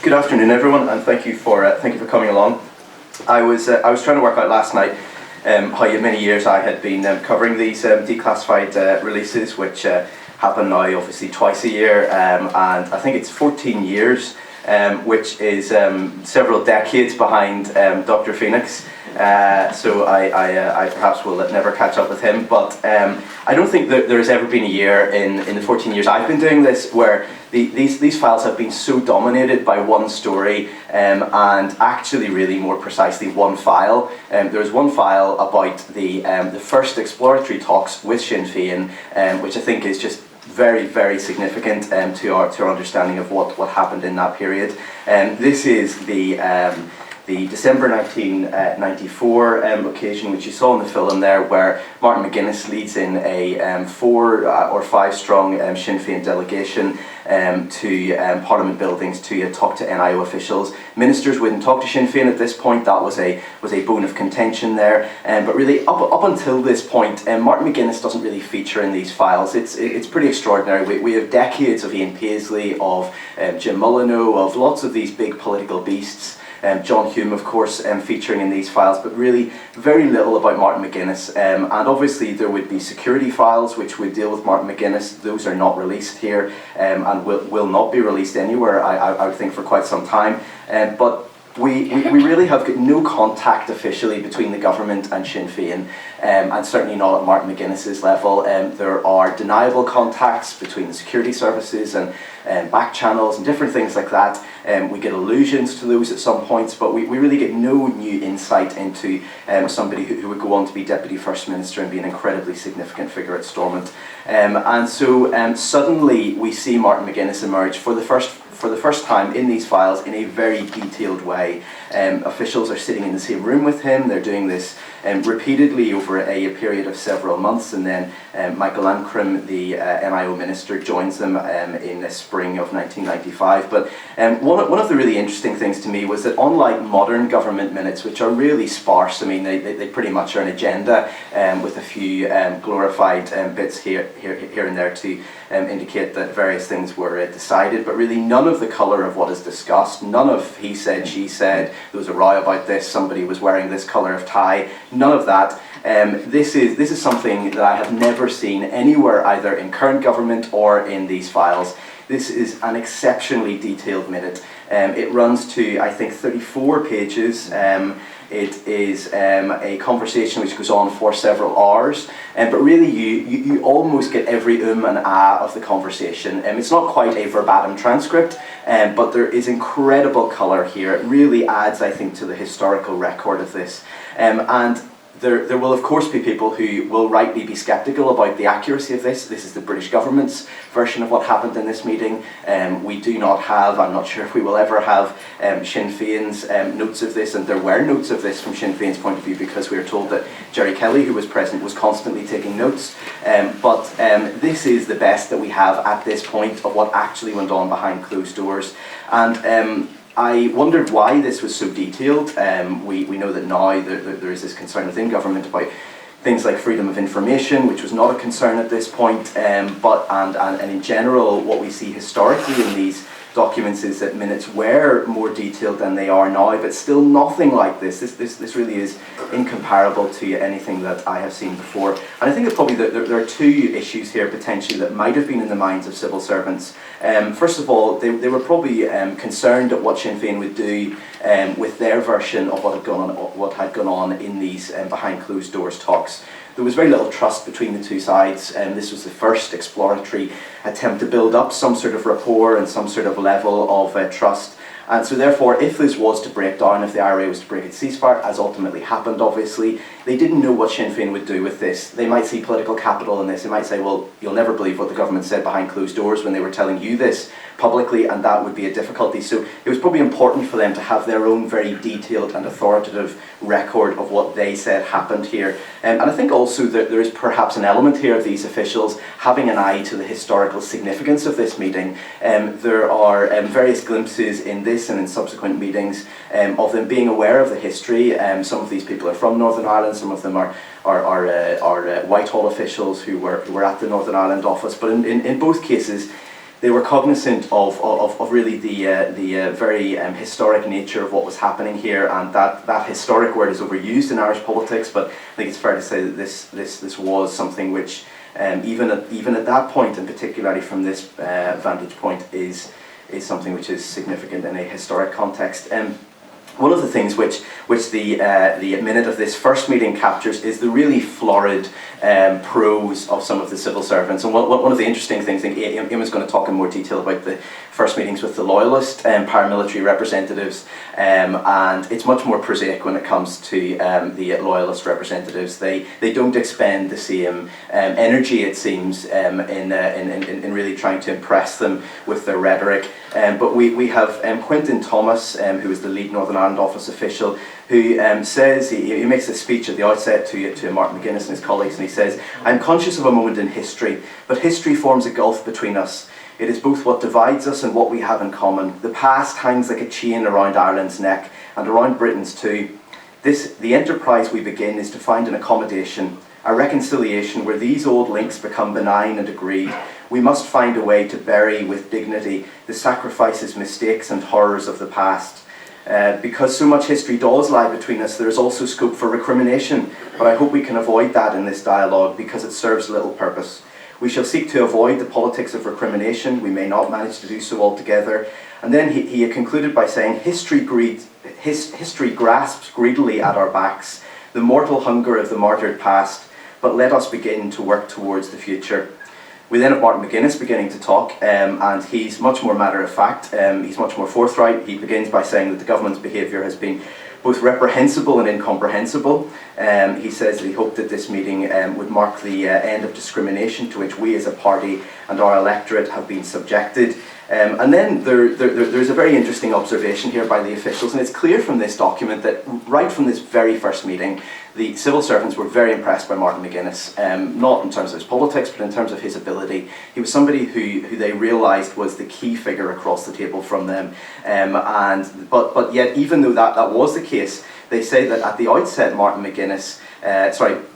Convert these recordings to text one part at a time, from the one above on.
Good afternoon, everyone, and thank you for coming along. I was trying to work out last night how many years I had been covering these declassified releases, which happen now obviously twice a year, and I think it's 14 years, which is several decades behind Dr. Phoenix. So I perhaps will never catch up with him, but I don't think that there has ever been a year in the 14 years I've been doing this where these files have been so dominated by one story, and actually really more precisely one file. There's one file about the first exploratory talks with Sinn Féin, which I think is just very, very significant to our understanding of what happened in that period. This is the December 1994 occasion, which you saw in the film there, where Martin McGuinness leads in a 4 or 5 strong Sinn Féin delegation to Parliament buildings to talk to NIO officials. Ministers wouldn't talk to Sinn Féin at this point. That was a bone of contention there. But really, up until this point, Martin McGuinness doesn't really feature in these files. It's pretty extraordinary. We have decades of Ian Paisley, of Jim Mullineaux, of lots of these big political beasts. John Hume, of course, featuring in these files, but really very little about Martin McGuinness. And obviously there would be security files which would deal with Martin McGuinness. Those are not released here and will not be released anywhere, I would think, for quite some time. But we really have got no contact officially between the government and Sinn Féin, and certainly not at Martin McGuinness's level. There are deniable contacts between the security services and back channels and different things like that. We get allusions to those at some points, but we really get no new insight into somebody who would go on to be Deputy First Minister and be an incredibly significant figure at Stormont. And so suddenly we see Martin McGuinness emerge for the first time in these files in a very detailed way. Officials are sitting in the same room with him. They're doing this repeatedly over a period of several months, and then Michael Ancram, the NIO minister, joins them in the spring of 1995. But one of the really interesting things to me was that, unlike modern government minutes, which are really sparse, I mean they pretty much are an agenda with a few glorified bits here and there to indicate that various things were decided, but really none of the colour of what is discussed, none of he said, she said, there was a row about this, somebody was wearing this colour of tie, none of that. This is something that I have never seen anywhere, either in current government or in these files. This is an exceptionally detailed minute. It runs to, I think, 34 pages. It is a conversation which goes on for several hours, but really you almost get every and ah of the conversation. It's not quite a verbatim transcript, but there is incredible colour here. It really adds, I think, to the historical record of this. And there will of course be people who will rightly be sceptical about the accuracy of this. This is the British government's version of what happened in this meeting. We do not have, I'm not sure if we will ever have, Sinn Féin's notes of this, and there were notes of this from Sinn Féin's point of view, because we are told that Jerry Kelly, who was present, was constantly taking notes. But this is the best that we have at this point of what actually went on behind closed doors. And I wondered why this was so detailed. We know that now there is this concern within government about things like freedom of information, which was not a concern at this point, and in general what we see historically in these documents is that minutes were more detailed than they are now, but still nothing like this. This really is incomparable to anything that I have seen before. And I think that probably there are two issues here potentially that might have been in the minds of civil servants. First of all, they were probably concerned at what Sinn Féin would do with their version of what had gone on in these behind closed doors talks. There was very little trust between the two sides, and this was the first exploratory attempt to build up some sort of rapport and some sort of level of trust. And so therefore, if this was to break down, if the IRA was to break its ceasefire, as ultimately happened obviously, they didn't know what Sinn Féin would do with this. They might see political capital in this. They might say, well, you'll never believe what the government said behind closed doors when they were telling you this publicly, and that would be a difficulty. So it was probably important for them to have their own very detailed and authoritative record of what they said happened here. And I think also that there is perhaps an element here of these officials having an eye to the historical significance of this meeting. There are various glimpses in this and in subsequent meetings of them being aware of the history. Some of these people are from Northern Ireland, some of them are Whitehall officials who were at the Northern Ireland office, but in both cases they were cognizant of really the very historic nature of what was happening here, and that historic word is overused in Irish politics, but I think it's fair to say that this was something which, even at that point, and particularly from this vantage point, is something which is significant in a historic context. One of the things which the minute of this first meeting captures is the really florid prose of some of the civil servants. And one of the interesting things, I think Éamon's going to talk in more detail about the first meetings with the loyalist paramilitary representatives, and it's much more prosaic when it comes to the loyalist representatives. They don't expend the same energy, it seems, in really trying to impress them with their rhetoric. But we have Quentin Thomas, who is the lead Northern Ireland Office official, who says, he makes a speech at the outset to Martin McGuinness and his colleagues, and he says, "I'm conscious of a moment in history, but history forms a gulf between us. It is both what divides us and what we have in common. The past hangs like a chain around Ireland's neck, and around Britain's too. The enterprise we begin is to find an accommodation, a reconciliation where these old links become benign and agreed. We must find a way to bury with dignity the sacrifices, mistakes and horrors of the past. Because so much history does lie between us, there is also scope for recrimination, but I hope we can avoid that in this dialogue because it serves little purpose. We shall seek to avoid the politics of recrimination. We may not manage to do so altogether." And then he concluded by saying, history grasps greedily at our backs the mortal hunger of the martyred past, but let us begin to work towards the future. We then have Martin McGuinness beginning to talk, and he's much more matter-of-fact, he's much more forthright. He begins by saying that the government's behaviour has been both reprehensible and incomprehensible. He says that he hoped that this meeting would mark the end of discrimination to which we as a party and our electorate have been subjected. And then there's a very interesting observation here by the officials, and it's clear from this document that right from this very first meeting, the civil servants were very impressed by Martin McGuinness, not in terms of his politics, but in terms of his ability. He was somebody who they realised was the key figure across the table from them, but yet, even though that was the case, they say that at the outset, Martin McGuinness,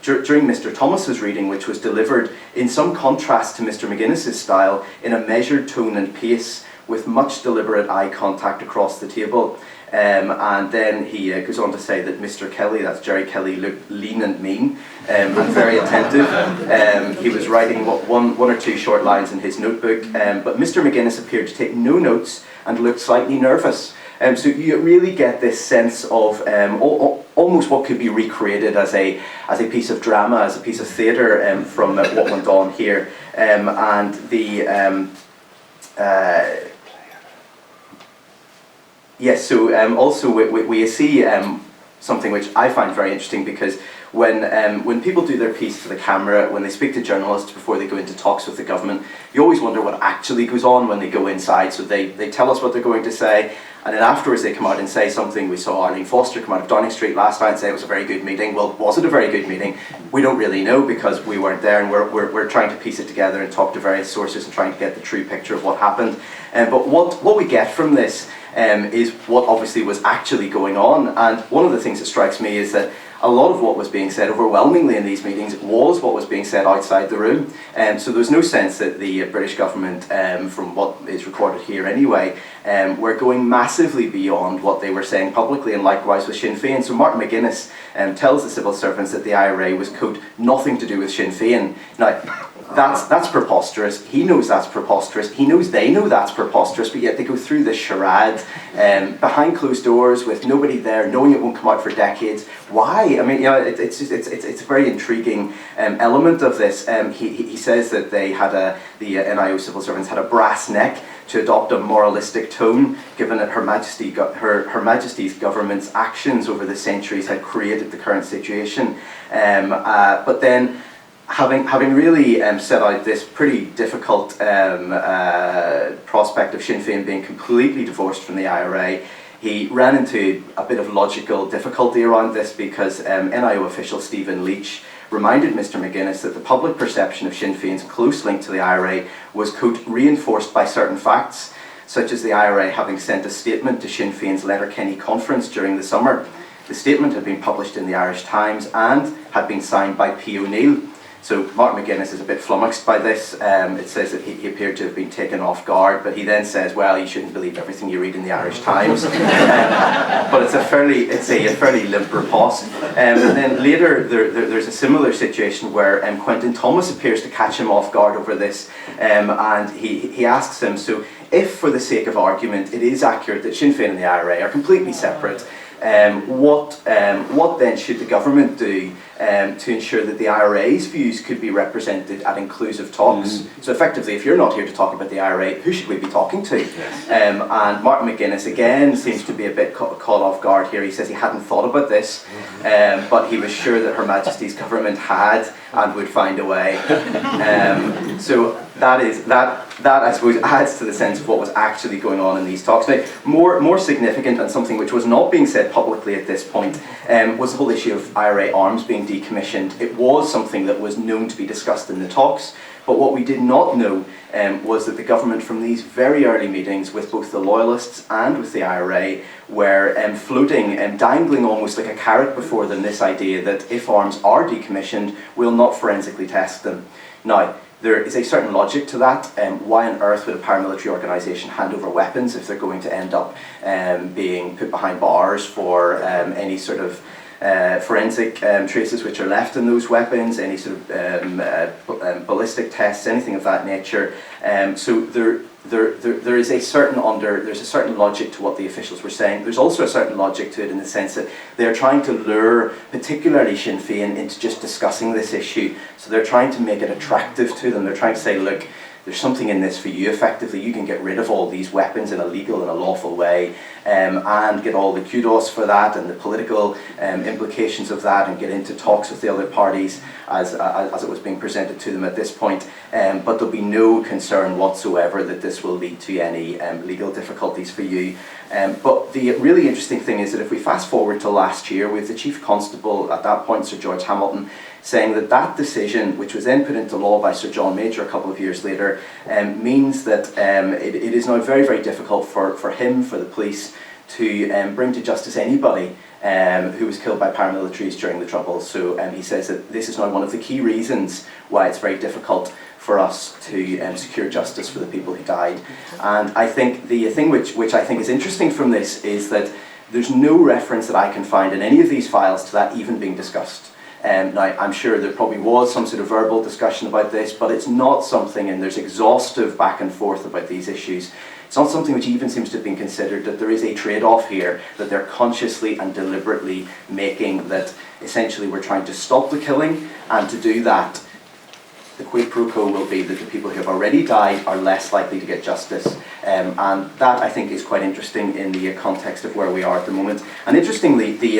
during Mr. Thomas's reading, which was delivered in some contrast to Mr. McGuinness's style, in a measured tone and pace, with much deliberate eye contact across the table. And then he goes on to say that Mr. Kelly, that's Jerry Kelly, looked lean and mean and very attentive. He was writing one or two short lines in his notebook, but Mr. McGuinness appeared to take no notes and looked slightly nervous. So you really get this sense of almost what could be recreated as a piece of drama, as a piece of theatre from what went on here. And the yes, so also we see something which I find very interesting, because when people do their piece to the camera, when they speak to journalists before they go into talks with the government, you always wonder what actually goes on when they go inside. So they tell us what they're going to say, and then afterwards they come out and say something. We saw Arlene Foster come out of Downing Street last night and say it was a very good meeting. Well, was it a very good meeting? We don't really know, because we weren't there, and we're trying to piece it together and talk to various sources and trying to get the true picture of what happened. But what we get from this is what obviously was actually going on. And one of the things that strikes me is that a lot of what was being said overwhelmingly in these meetings was what was being said outside the room. So there's no sense that the British government, from what is recorded here anyway, were going massively beyond what they were saying publicly, and likewise with Sinn Féin. So Martin McGuinness tells the civil servants that the IRA was, quote, nothing to do with Sinn Féin. Now, that's preposterous. He knows that's preposterous. He knows they know that's preposterous, but yet they go through this charade behind closed doors with nobody there, knowing it won't come out for decades. Why? I mean, you know, it's a very intriguing element of this. He says that they had the NIO civil servants had a brass neck to adopt a moralistic tone, given that Her Majesty's government's actions over the centuries had created the current situation. But then, having really set out this pretty difficult prospect of Sinn Féin being completely divorced from the IRA, he ran into a bit of logical difficulty around this, because NIO official Stephen Leach reminded Mr. McGuinness that the public perception of Sinn Féin's close link to the IRA was, quote, reinforced by certain facts, such as the IRA having sent a statement to Sinn Féin's Letterkenny conference during the summer. The statement had been published in the Irish Times and had been signed by P. O'Neill. So Martin McGuinness is a bit flummoxed by this. It says that he appeared to have been taken off guard, but he then says, well, you shouldn't believe everything you read in the Irish Times. But it's a fairly limp riposte. And then later there's a similar situation where Quentin Thomas appears to catch him off guard over this, and he asks him, so if for the sake of argument it is accurate that Sinn Féin and the IRA are completely separate, what then should the government do to ensure that the IRA's views could be represented at inclusive talks? So effectively, if you're not here to talk about the IRA, who should we be talking to? Yes. And Martin McGuinness again seems to be a bit caught off guard here. He says he hadn't thought about this, but he was sure that Her Majesty's government had and would find a way. So that I suppose adds to the sense of what was actually going on in these talks. Now, more significant and something which was not being said publicly at this point was the whole issue of IRA arms being decommissioned. It was something that was known to be discussed in the talks, but what we did not know was that the government from these very early meetings with both the Loyalists and with the IRA were floating and dangling almost like a carrot before them this idea that if arms are decommissioned, we'll not forensically test them. Now, there is a certain logic to that. Why on earth would a paramilitary organisation hand over weapons if they're going to end up being put behind bars for any sort of forensic traces which are left in those weapons, any sort of ballistic tests, anything of that nature. So there is a certain logic to what the officials were saying. There's also a certain logic to it in the sense that they're trying to lure particularly Sinn Féin into just discussing this issue. So they're trying to make it attractive to them. They're trying to say, look, there's something in this for you. Effectively, you can get rid of all these weapons in a legal and a lawful way, and get all the kudos for that and the political implications of that, and get into talks with the other parties as it was being presented to them at this point. But there'll be no concern whatsoever that this will lead to any legal difficulties for you. But the really interesting thing is that if we fast forward to last year, with the Chief Constable at that point, Sir George Hamilton, saying that that decision, which was then put into law by Sir John Major a couple of years later, means that it is now very, very difficult for him, for the police, to bring to justice anybody who was killed by paramilitaries during the Troubles. So he says that this is now one of the key reasons why it's very difficult for us to secure justice for the people who died. And I think the thing which I think is interesting from this is that there's no reference that I can find in any of these files to that even being discussed. Now, I'm sure there probably was some sort of verbal discussion about this, but it's not something, and there's exhaustive back and forth about these issues. It's not something which even seems to have been considered, that there is a trade-off here, that they're consciously and deliberately making, that essentially we're trying to stop the killing, and to do that, the quid pro quo will be that the people who have already died are less likely to get justice. And that, I think, is quite interesting in the context of where we are at the moment. And interestingly, the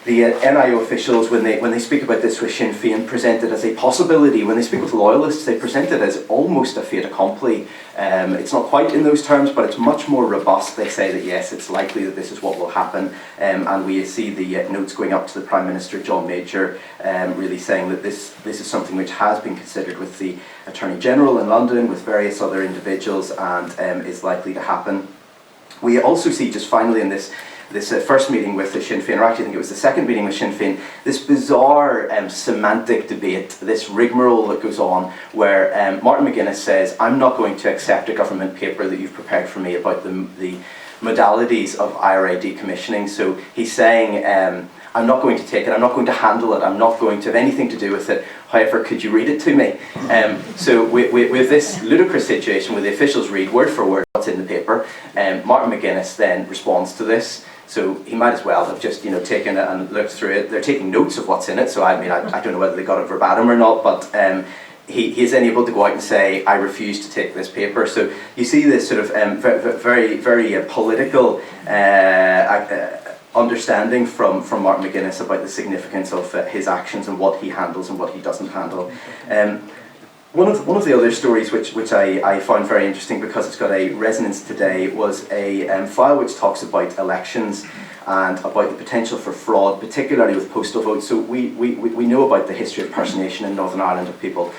NIO officials, when they speak about this with Sinn Féin, present it as a possibility. When they speak with Loyalists, they present it as almost a fait accompli. It's not quite in those terms, but it's much more robust. They say that yes, it's likely that this is what will happen, and we see the notes going up to the Prime Minister, John Major, really saying that this is something which has been considered with the Attorney General in London, with various other individuals, and is likely to happen. We also see, just finally in this first meeting with the Sinn Féin, or actually I think it was the second meeting with Sinn Féin, this bizarre semantic debate, this rigmarole that goes on, where Martin McGuinness says, I'm not going to accept a government paper that you've prepared for me about the modalities of IRA decommissioning. So he's saying, I'm not going to take it, I'm not going to handle it, I'm not going to have anything to do with it, however, could you read it to me? So with this ludicrous situation where the officials read word for word what's in the paper, Martin McGuinness then responds to this. So he might as well have just, taken it and looked through it. They're taking notes of what's in it, so I don't know whether they got it verbatim or not, but he is then able to go out and say, I refuse to take this paper. So you see this sort of very, very political understanding from Martin McGuinness about the significance of his actions and what he handles and what he doesn't handle. One of the other stories which I found very interesting because it's got a resonance today was a file which talks about elections and about the potential for fraud, particularly with postal votes. So we know about the history of personation in Northern Ireland of people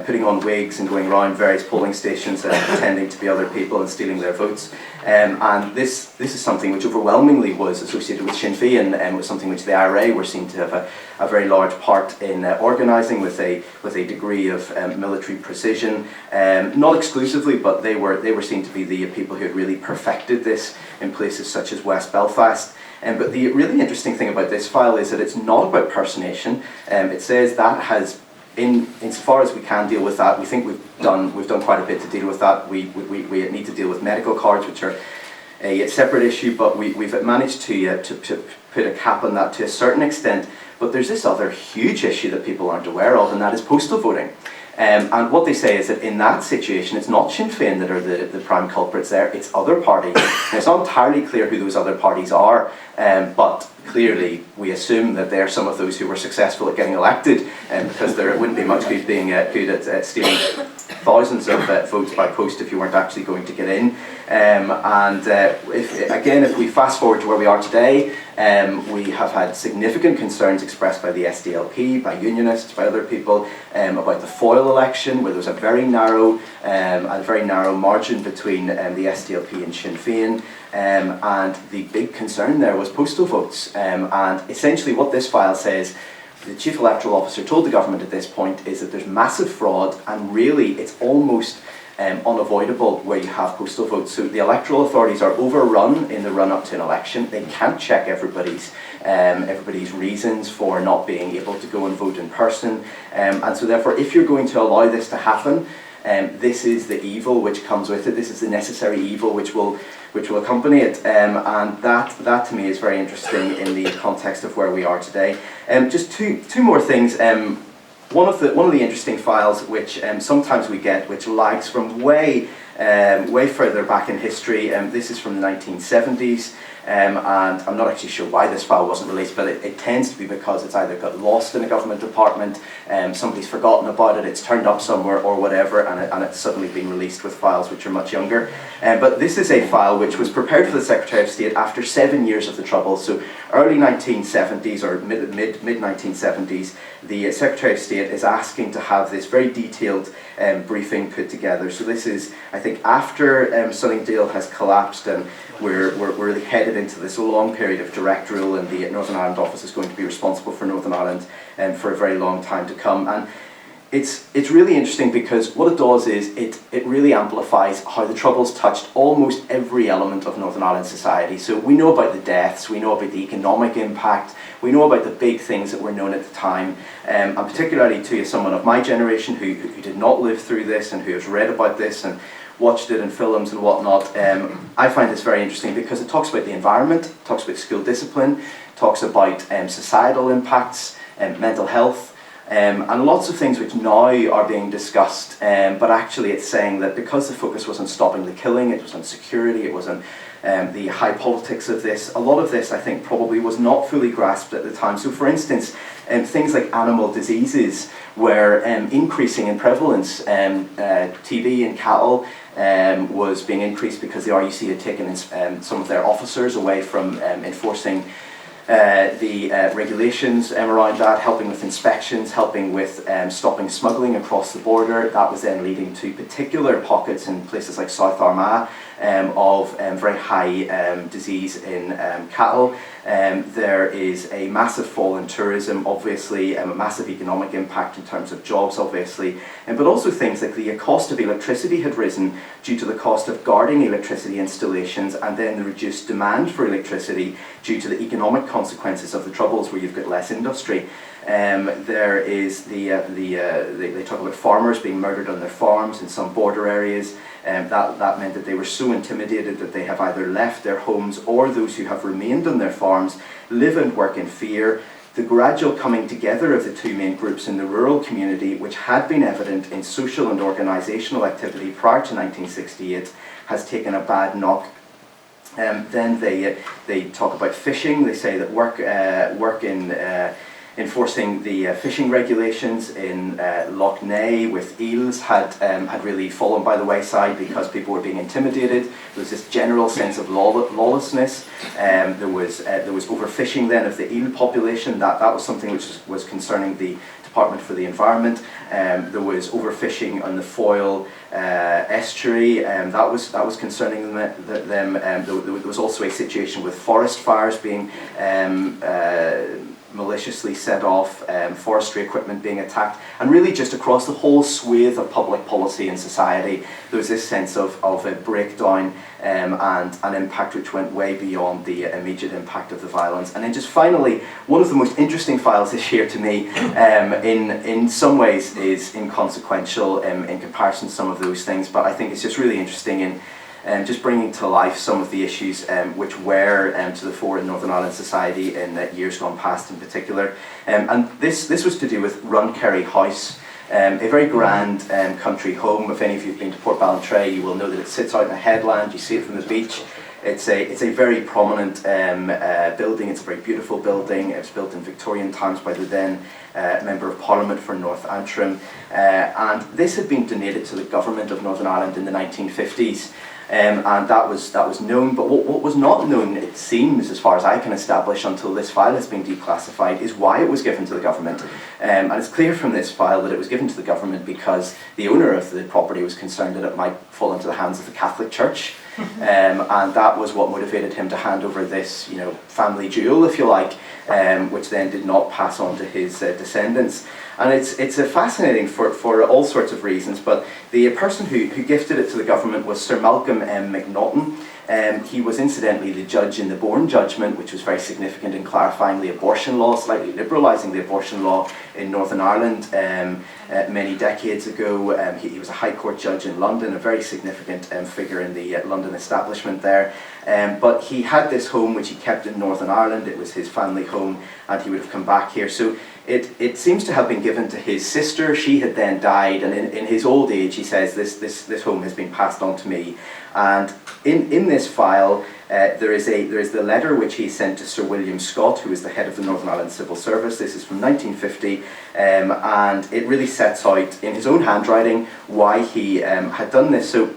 putting on wigs and going around various polling stations and pretending to be other people and stealing their votes. And this is something which overwhelmingly was associated with Sinn Féin, and was something which the IRA were seen to have a very large part in organising with a degree of military precision. Not exclusively, but they were seen to be the people who had really perfected this in places such as West Belfast. But the really interesting thing about this file is that it's not about personation. It says that has, insofar as we can deal with that, we think we've done quite a bit to deal with that. We need to deal with medical cards, which are a separate issue, but we've managed to put a cap on that to a certain extent. But there's this other huge issue that people aren't aware of, and that is postal voting. And what they say is that in that situation, it's not Sinn Féin that are the prime culprits there, it's other parties. And it's not entirely clear who those other parties are, but clearly we assume that they're some of those who were successful at getting elected, because there wouldn't be much good being good at stealing thousands of votes by post if you weren't actually going to get in. If we fast forward to where we are today, we have had significant concerns expressed by the SDLP, by unionists, by other people, about the foil election, where there was a very narrow margin between the SDLP and Sinn Féin, and the big concern there was postal votes. And essentially what this file says, the Chief Electoral Officer told the government at this point, is that there's massive fraud, and really it's almost unavoidable where you have postal votes. So the electoral authorities are overrun in the run-up to an election. They can't check everybody's reasons for not being able to go and vote in person. And so therefore, if you're going to allow this to happen, this is the evil which comes with it. This is the necessary evil which will accompany it, and that to me is very interesting in the context of where we are today. Just two more things. One of the interesting files which sometimes we get, which lags from way further back in history. This is from the 1970s, and I'm not actually sure why this file wasn't released, but it tends to be because it's either got lost in a government department, somebody's forgotten about it, it's turned up somewhere or whatever, and it's suddenly been released with files which are much younger. But this is a file which was prepared for the Secretary of State after 7 years of the Troubles. So early 1970s or mid 1970s, the Secretary of State is asking to have this very detailed briefing put together. So this is, I think, after Sunningdale has collapsed, and we're really headed into this long period of direct rule, and the Northern Ireland office is going to be responsible for Northern Ireland for a very long time to come. And it's really interesting because what it does is it really amplifies how the Troubles touched almost every element of Northern Ireland society. So we know about the deaths, we know about the economic impact, we know about the big things that were known at the time, and particularly to someone of my generation who did not live through this and who has read about this and watched it in films and whatnot. I find this very interesting because it talks about the environment, talks about school discipline, talks about societal impacts, mental health, and lots of things which now are being discussed, but actually it's saying that because the focus was on stopping the killing, it was on security, it was on the high politics of this, a lot of this I think probably was not fully grasped at the time. So for instance, things like animal diseases were increasing in prevalence. TB in cattle was being increased because the RUC had taken some of their officers away from enforcing the regulations around that, helping with inspections, helping with stopping smuggling across the border. That was then leading to particular pockets in places like South Armagh of very high disease in cattle. There is a massive fall in tourism, obviously, a massive economic impact in terms of jobs, obviously, but also things like the cost of electricity had risen due to the cost of guarding electricity installations, and then the reduced demand for electricity due to the economic consequences of the Troubles, where you've got less industry. There is they talk about farmers being murdered on their farms in some border areas. That meant that they were so intimidated that they have either left their homes, or those who have remained on their farms live and work in fear. The gradual coming together of the two main groups in the rural community, which had been evident in social and organisational activity prior to 1968, has taken a bad knock. Then they talk about fishing. They say that work in enforcing the fishing regulations in Loch Ness with eels had really fallen by the wayside because people were being intimidated. There was this general sense of lawlessness. There was overfishing then of the eel population. That was something which was concerning the Department for the Environment. There was overfishing on the Foyle estuary, that was concerning them. There was also a situation with forest fires being maliciously set off, forestry equipment being attacked, and really just across the whole swathe of public policy and society, there was this sense of a breakdown and an impact which went way beyond the immediate impact of the violence. And then just finally, one of the most interesting files this year to me, in some ways is inconsequential in comparison to some of those things, but I think it's just really interesting in just bringing to life some of the issues which were to the fore in Northern Ireland society in years gone past in particular. And this was to do with Runkerry House, a very grand country home. If any of you have been to Port Ballantrae, you will know that it sits out in a headland. You see it from the beach. It's a very prominent building. It's a very beautiful building. It was built in Victorian times by the then Member of Parliament for North Antrim. And this had been donated to the government of Northern Ireland in the 1950s. And that was known, but what was not known, it seems, as far as I can establish until this file has been declassified, is why it was given to the government. And it's clear from this file that it was given to the government because the owner of the property was concerned that it might fall into the hands of the Catholic Church. And that was what motivated him to hand over this, family jewel, if you like, which then did not pass on to his descendants. And it's fascinating for all sorts of reasons, but the person who gifted it to the government was Sir Malcolm M. Macnaghten. He was incidentally the judge in the Bourne judgment, which was very significant in clarifying the abortion law, slightly liberalising the abortion law in Northern Ireland many decades ago. He was a High Court judge in London, a very significant figure in the London establishment there. But he had this home which he kept in Northern Ireland. It was his family home, and he would have come back here. So it seems to have been given to his sister. She had then died, and in his old age, he says, this home has been passed on to me. And in this file, there is the letter which he sent to Sir William Scott, who is the head of the Northern Ireland Civil Service. This is from 1950, and it really sets out in his own handwriting why he had done this. So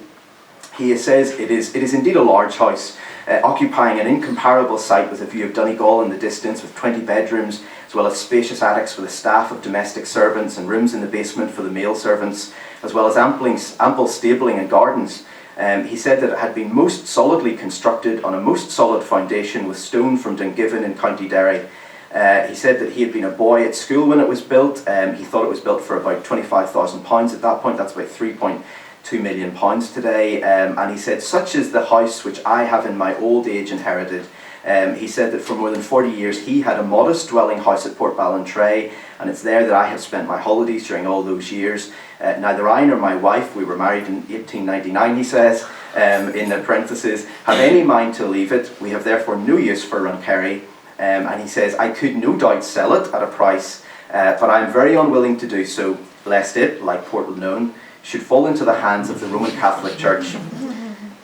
he says, it is indeed a large house, occupying an incomparable site with a view of Donegal in the distance, with 20 bedrooms, as well as spacious attics for the staff of domestic servants and rooms in the basement for the male servants, as well as ample stabling and gardens. He said that it had been most solidly constructed on a most solid foundation with stone from Dungiven in County Derry. He said that he had been a boy at school when it was built. He thought it was built for about £25,000 at that point. That's about £3.2 million today. And he said, such is the house which I have in my old age inherited. He said that for more than 40 years he had a modest dwelling house at Port Ballantrae, and it's there that I have spent my holidays during all those years. Neither I nor my wife, we were married in 1899, he says, in the parentheses, have any mind to leave it. We have therefore no use for Runkerry. And he says, I could no doubt sell it at a price, but I am very unwilling to do so, lest it, like Portland, should fall into the hands of the Roman Catholic Church.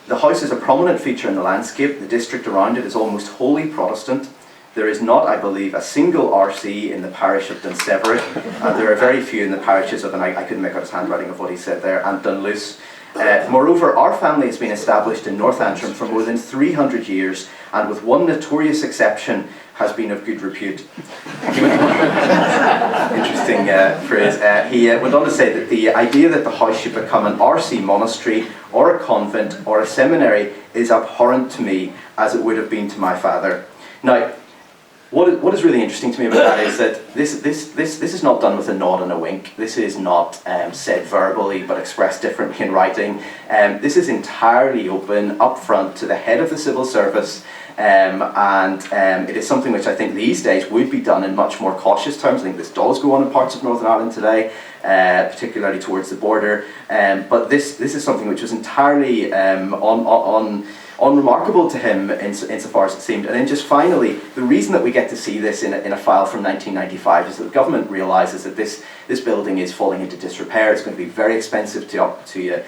The house is a prominent feature in the landscape. The district around it is almost wholly Protestant. There is not, I believe, a single RC in the parish of Dunseverit, and there are very few in the parishes of, and I couldn't make out his handwriting of what he said there, and Dunluce. Moreover, our family has been established in North Antrim for more than 300 years, and with one notorious exception, has been of good repute. Interesting phrase. He went on to say that the idea that the house should become an RC monastery or a convent or a seminary is abhorrent to me, as it would have been to my father. Now, what is really interesting to me about that is that this is not done with a nod and a wink. This is not said verbally but expressed differently in writing. This is entirely open, upfront to the head of the civil service, and it is something which I think these days would be done in much more cautious terms. I think this does go on in parts of Northern Ireland today, particularly towards the border. But this is something which was entirely unremarkable to him insofar as it seemed. And then just finally, the reason that we get to see this in a file from 1995 is that the government realises that this building is falling into disrepair. It's going to be very expensive to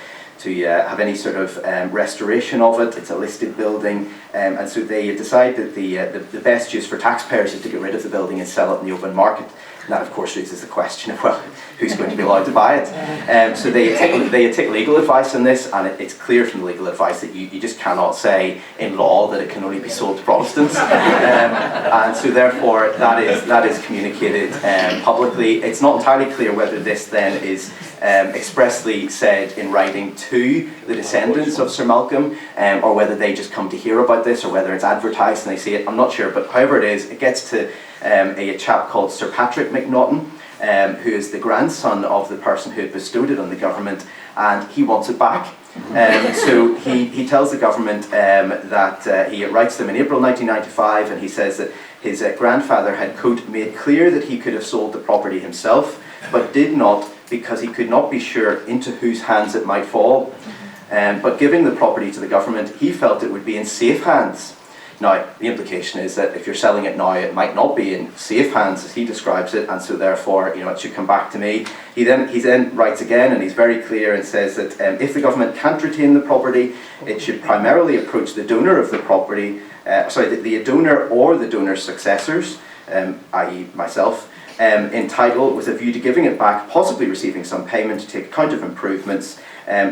have any sort of restoration of it. It's a listed building, and so they decide that the best use for taxpayers is to get rid of the building and sell it in the open market. that, of course, raises the question of, well, who's going to be allowed to buy it? So they take legal advice on this, and it's clear from the legal advice that you just cannot say in law that it can only be sold to Protestants. And so therefore that is communicated publicly. It's not entirely clear whether this then is expressly said in writing to the descendants of Sir Malcolm, or whether they just come to hear about this, or whether it's advertised and they see it. I'm not sure, but however it is, it gets to a chap called Sir Patrick McNaughton, who is the grandson of the person who had bestowed it on the government, and he wants it back. So he tells the government that he writes them in April 1995, and he says that his grandfather had, quote, made clear that he could have sold the property himself, but did not because he could not be sure into whose hands it might fall. But giving the property to the government, he felt it would be in safe hands. Now, the implication is that if you're selling it now, it might not be in safe hands, as he describes it, and so therefore, it should come back to me. He then writes again, and he's very clear and says that if the government can't retain the property, it should primarily approach the donor of the property, the donor or the donor's successors, i.e. myself, in title with a view to giving it back, possibly receiving some payment to take account of improvements.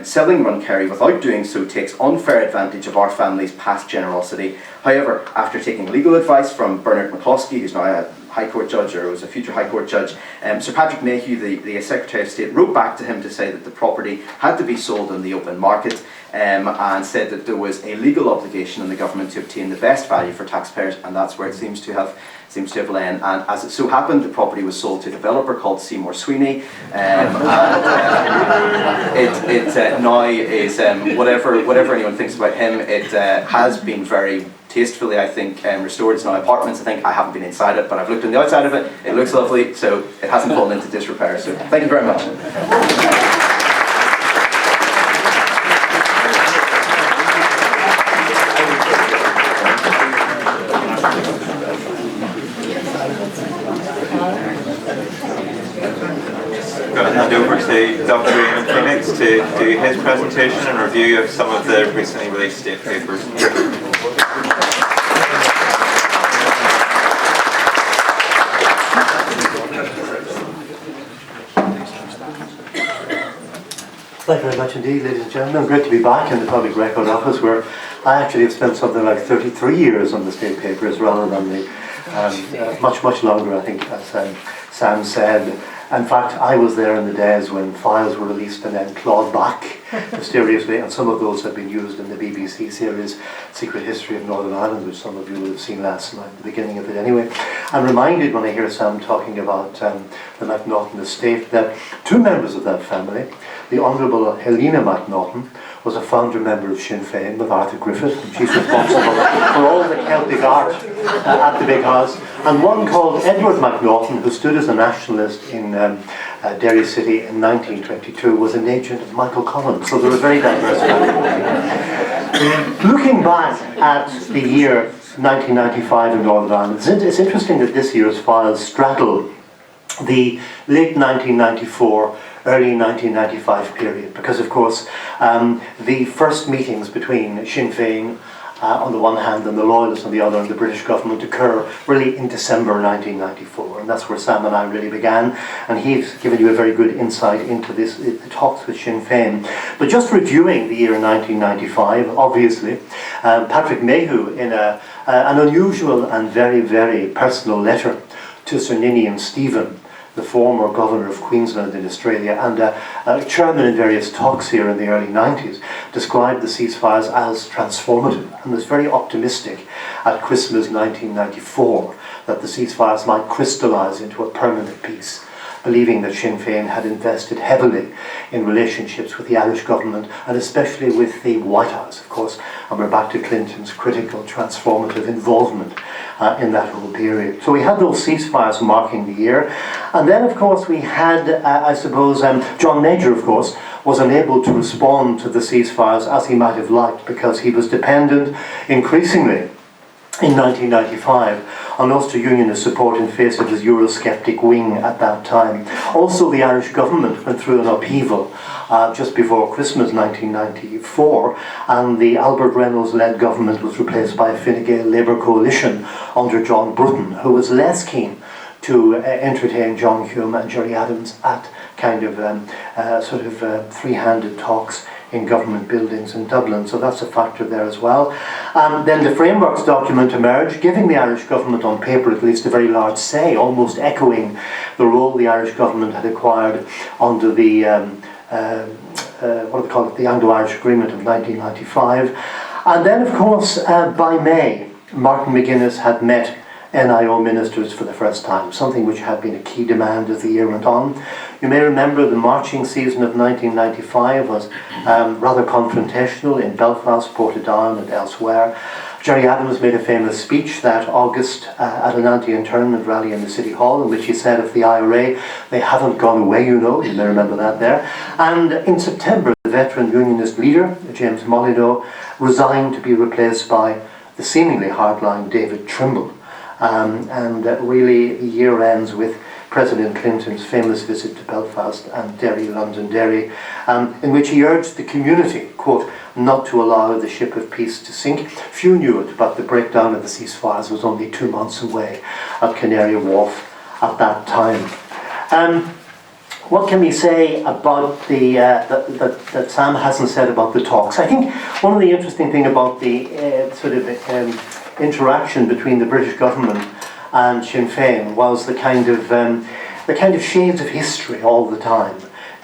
Selling Runkerry without doing so takes unfair advantage of our family's past generosity. However, after taking legal advice from Bernard McCloskey, who's now a High Court judge, or was a future High Court judge, Sir Patrick Mayhew, the Secretary of State, wrote back to him to say that the property had to be sold on the open market, and said that there was a legal obligation on the government to obtain the best value for taxpayers, and that's where it seems to have lain. And as it so happened, the property was sold to a developer called Seymour Sweeney, and it now is, whatever anyone thinks about him, it has been very tastefully, I think, restored. It's now apartments. I haven't been inside it, but I've looked on the outside of it. It looks lovely, so it hasn't fallen into disrepair. So thank you very much. Hand over to Dr. Éamon Phoenix to do his presentation and review of some of the recently released state papers. Thank you very much indeed, ladies and gentlemen. Great to be back in the Public Record Office, where I actually have spent something like 33 years on the state papers rather than the much longer, I think, as Sam said. In fact, I was there in the days when files were released and then clawed back mysteriously, and some of those have been used in the BBC series Secret History of Northern Ireland, which some of you will have seen last night, the beginning of it anyway. I'm reminded when I hear Sam talking about the McNaughton estate that two members of that family, the Honourable Helena McNaughton, was a founder member of Sinn Féin with Arthur Griffith, and she's responsible for all the Celtic art at the big house. And one called Edward McNaughton, who stood as a nationalist in Derry City in 1922, was an agent of Michael Collins. So they're a very diverse family. Looking back at the year 1995 in Northern Ireland, it's interesting that this year's files straddle the late 1994, early 1995 period, because of course the first meetings between Sinn Féin on the one hand and the Loyalists on the other and the British government occur really in December 1994, and that's where Sam and I really began, and he's given you a very good insight into this, the talks with Sinn Féin. But just reviewing the year 1995, obviously, Patrick Mayhew, in an unusual and very, very personal letter to Sir Ninian Stephen, the former governor of Queensland in Australia and chairman in various talks here in the early 90s, described the ceasefires as transformative and was very optimistic at Christmas 1994 that the ceasefires might crystallise into a permanent peace, believing that Sinn Féin had invested heavily in relationships with the Irish government and especially with the White House, of course, and we're back to Clinton's critical transformative involvement in that whole period. So we had those ceasefires marking the year, and then of course we had, John Major of course was unable to respond to the ceasefires as he might have liked because he was dependent increasingly in 1995 on Ulster Unionist support in face of his Eurosceptic wing at that time. Also, the Irish government went through an upheaval just before Christmas 1994, and the Albert Reynolds-led government was replaced by a Fine Gael Labour coalition under John Bruton, who was less keen to entertain John Hume and Gerry Adams at kind of three-handed talks in government buildings in Dublin, so that's a factor there as well. Then the frameworks document emerged, giving the Irish government on paper at least a very large say, almost echoing the role the Irish government had acquired under the the Anglo-Irish Agreement of 1995. And then, of course, by May, Martin McGuinness had met NIO ministers for the first time, something which had been a key demand as the year went on. You may remember the marching season of 1995 was rather confrontational in Belfast, Portadown and elsewhere. Gerry Adams made a famous speech that August at an anti-internment rally in the City Hall, in which he said of the IRA, they haven't gone away, you may remember that there. And in September, the veteran unionist leader, James Molyneux, resigned to be replaced by the seemingly hardline David Trimble. And really the year ends with President Clinton's famous visit to Belfast and Derry, Londonderry, in which he urged the community, quote, not to allow the ship of peace to sink. Few knew it, but the breakdown of the ceasefires was only 2 months away at Canary Wharf at that time. What can we say about that Sam hasn't said about the talks? I think one of the interesting things about the interaction between the British government and Sinn Féin was the kind of shades of history all the time.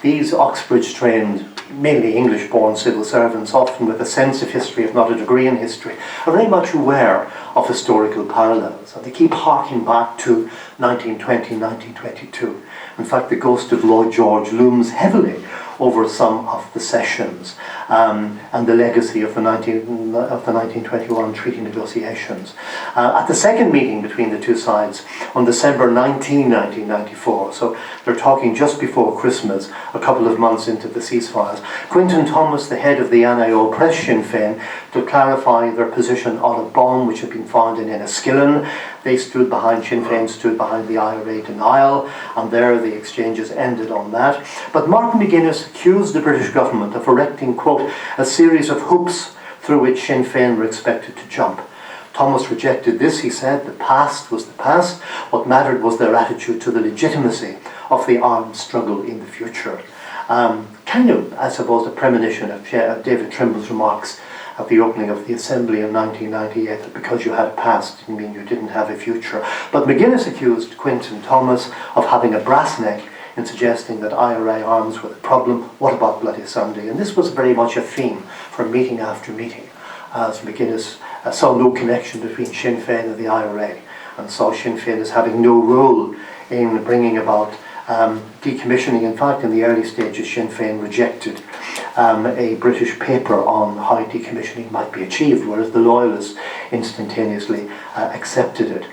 These Oxbridge-trained, mainly English-born civil servants, often with a sense of history, if not a degree in history, are very much aware of historical parallels, and they keep harking back to 1920, 1922. In fact, the ghost of Lloyd George looms heavily over some of the sessions and the legacy of the 1921 treaty negotiations. At the second meeting between the two sides on December 19, 1994, so they're talking just before Christmas, a couple of months into the ceasefires, Quintin Thomas, the head of the NIO, pressed Sinn Féin to clarify their position on a bomb which had been found in Enniskillen. They stood behind, Sinn Féin stood behind the IRA denial, and there the exchanges ended on that. But Martin McGuinness accused the British government of erecting, quote, a series of hoops through which Sinn Féin were expected to jump. Thomas rejected this. He said the past was the past. What mattered was their attitude to the legitimacy of the armed struggle in the future. Kind of, I suppose, a premonition of David Trimble's remarks at the opening of the Assembly in 1998, that because you had a past didn't mean you didn't have a future. But McGuinness accused Quintin Thomas of having a brass neck in suggesting that IRA arms were the problem. What about Bloody Sunday? And this was very much a theme for meeting after meeting, as McGuinness saw no connection between Sinn Féin and the IRA, and saw Sinn Féin as having no role in bringing about decommissioning. In fact, in the early stages, Sinn Féin rejected a British paper on how decommissioning might be achieved, whereas the Loyalists instantaneously accepted it.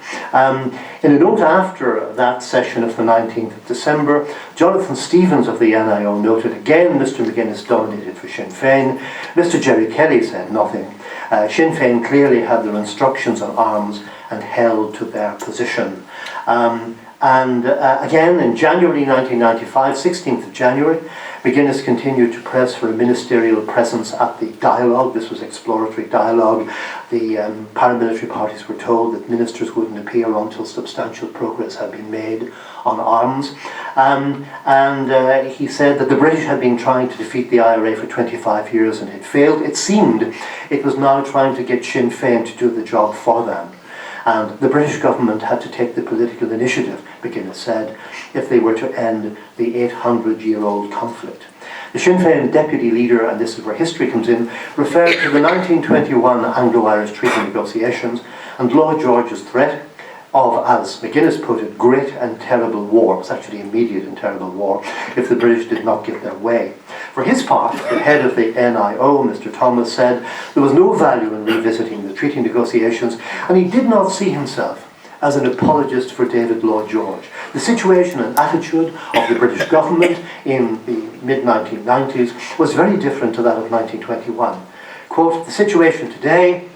In a note after that session of the 19th of December, Jonathan Stevens of the NIO noted again Mr McGuinness dominated for Sinn Féin. Mr Jerry Kelly said nothing. Sinn Féin clearly had their instructions on arms and held to their position. Again, in January 1995, 16th of January, McGuinness continued to press for a ministerial presence at the dialogue. This was exploratory dialogue. The paramilitary parties were told that ministers wouldn't appear until substantial progress had been made on arms. He said that the British had been trying to defeat the IRA for 25 years and had failed. It seemed it was now trying to get Sinn Féin to do the job for them. And the British government had to take the political initiative, McGuinness said, if they were to end the 800-year-old conflict. The Sinn Féin deputy leader, and this is where history comes in, referred to the 1921 Anglo-Irish treaty negotiations and Lloyd George's threat of, as McGuinness put it, great and terrible war. It was actually immediate and terrible war if the British did not get their way. For his part, the head of the NIO, Mr Thomas, said there was no value in revisiting the treaty negotiations, and he did not see himself as an apologist for David Lloyd George. The situation and attitude of the British government in the mid-1990s was very different to that of 1921. Quote, the situation today,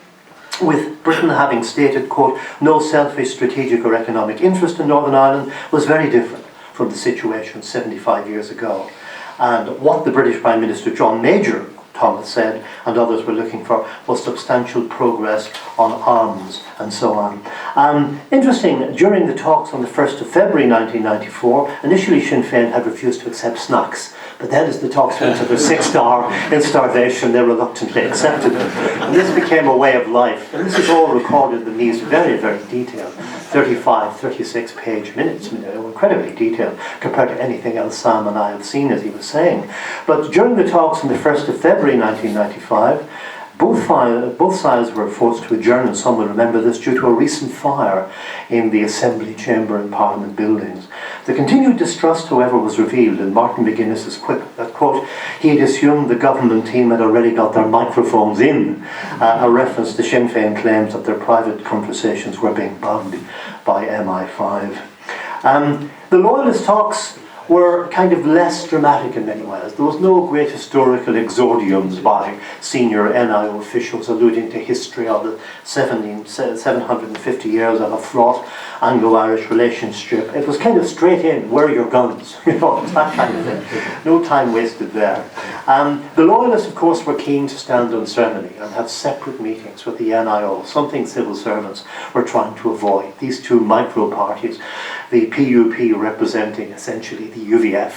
with Britain having stated, quote, no selfish strategic or economic interest in Northern Ireland, was very different from the situation 75 years ago. And what the British Prime Minister John Major Thomas said, and others were looking for, was substantial progress on arms and so on. Interesting, during the talks on the 1st of February 1994, initially Sinn Féin had refused to accept snacks, but then as the talks went to their 6th hour in starvation, they reluctantly accepted them. And this became a way of life. And this is all recorded in these very, very detailed 35, 36-page minutes. I mean, they were incredibly detailed compared to anything else Sam and I have seen, as he was saying. But during the talks on the 1st of February 1995, both sides were forced to adjourn, and some will remember this, due to a recent fire in the Assembly Chamber and Parliament buildings. The continued distrust, however, was revealed in Martin McGuinness's quip that, quote, he had assumed the government team had already got their microphones in, a reference to Sinn Féin claims that their private conversations were being bugged by MI5. The Loyalist talks were kind of less dramatic in many ways. There was no great historical exordiums by senior NIO officials alluding to history of the 750 years of a fraught Anglo-Irish relationship. It was kind of straight in, where are your guns? You know, that kind of thing. No time wasted there. The Loyalists, of course, were keen to stand on ceremony and have separate meetings with the NIO, something civil servants were trying to avoid. These two micro-parties, the PUP representing essentially the UVF,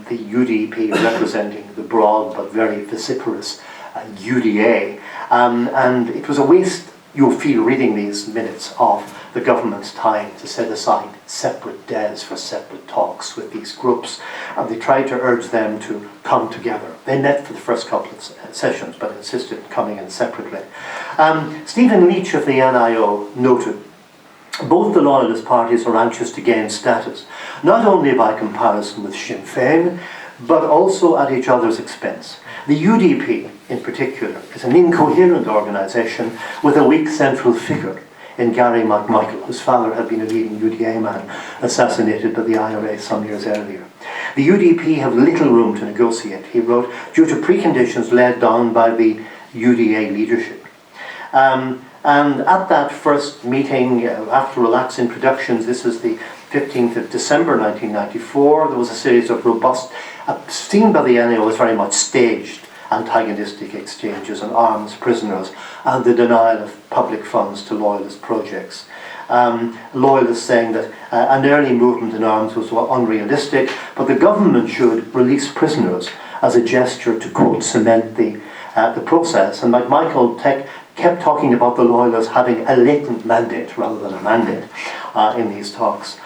the UDP representing the broad but very vociferous UDA. And it was a waste, you'll feel reading these minutes, of the government's time to set aside separate days for separate talks with these groups. And they tried to urge them to come together. They met for the first couple of sessions, but insisted on coming in separately. Stephen Leach of the NIO noted, both the Loyalist parties are anxious to gain status, not only by comparison with Sinn Féin, but also at each other's expense. The UDP, in particular, is an incoherent organisation with a weak central figure in Gary McMichael, whose father had been a leading UDA man, assassinated by the IRA some years earlier. The UDP have little room to negotiate, he wrote, due to preconditions laid down by the UDA leadership. And at that first meeting, after relaxed introductions, this is the 15th of December 1994, there was a series of robust, seen by the NIO as very much staged, antagonistic exchanges on arms, prisoners, and the denial of public funds to Loyalist projects. Loyalists saying that an early movement in arms was unrealistic, but the government should release prisoners as a gesture to, quote, cement the process. And McMichael kept talking about the Loyalists having a latent mandate rather than a mandate in these talks.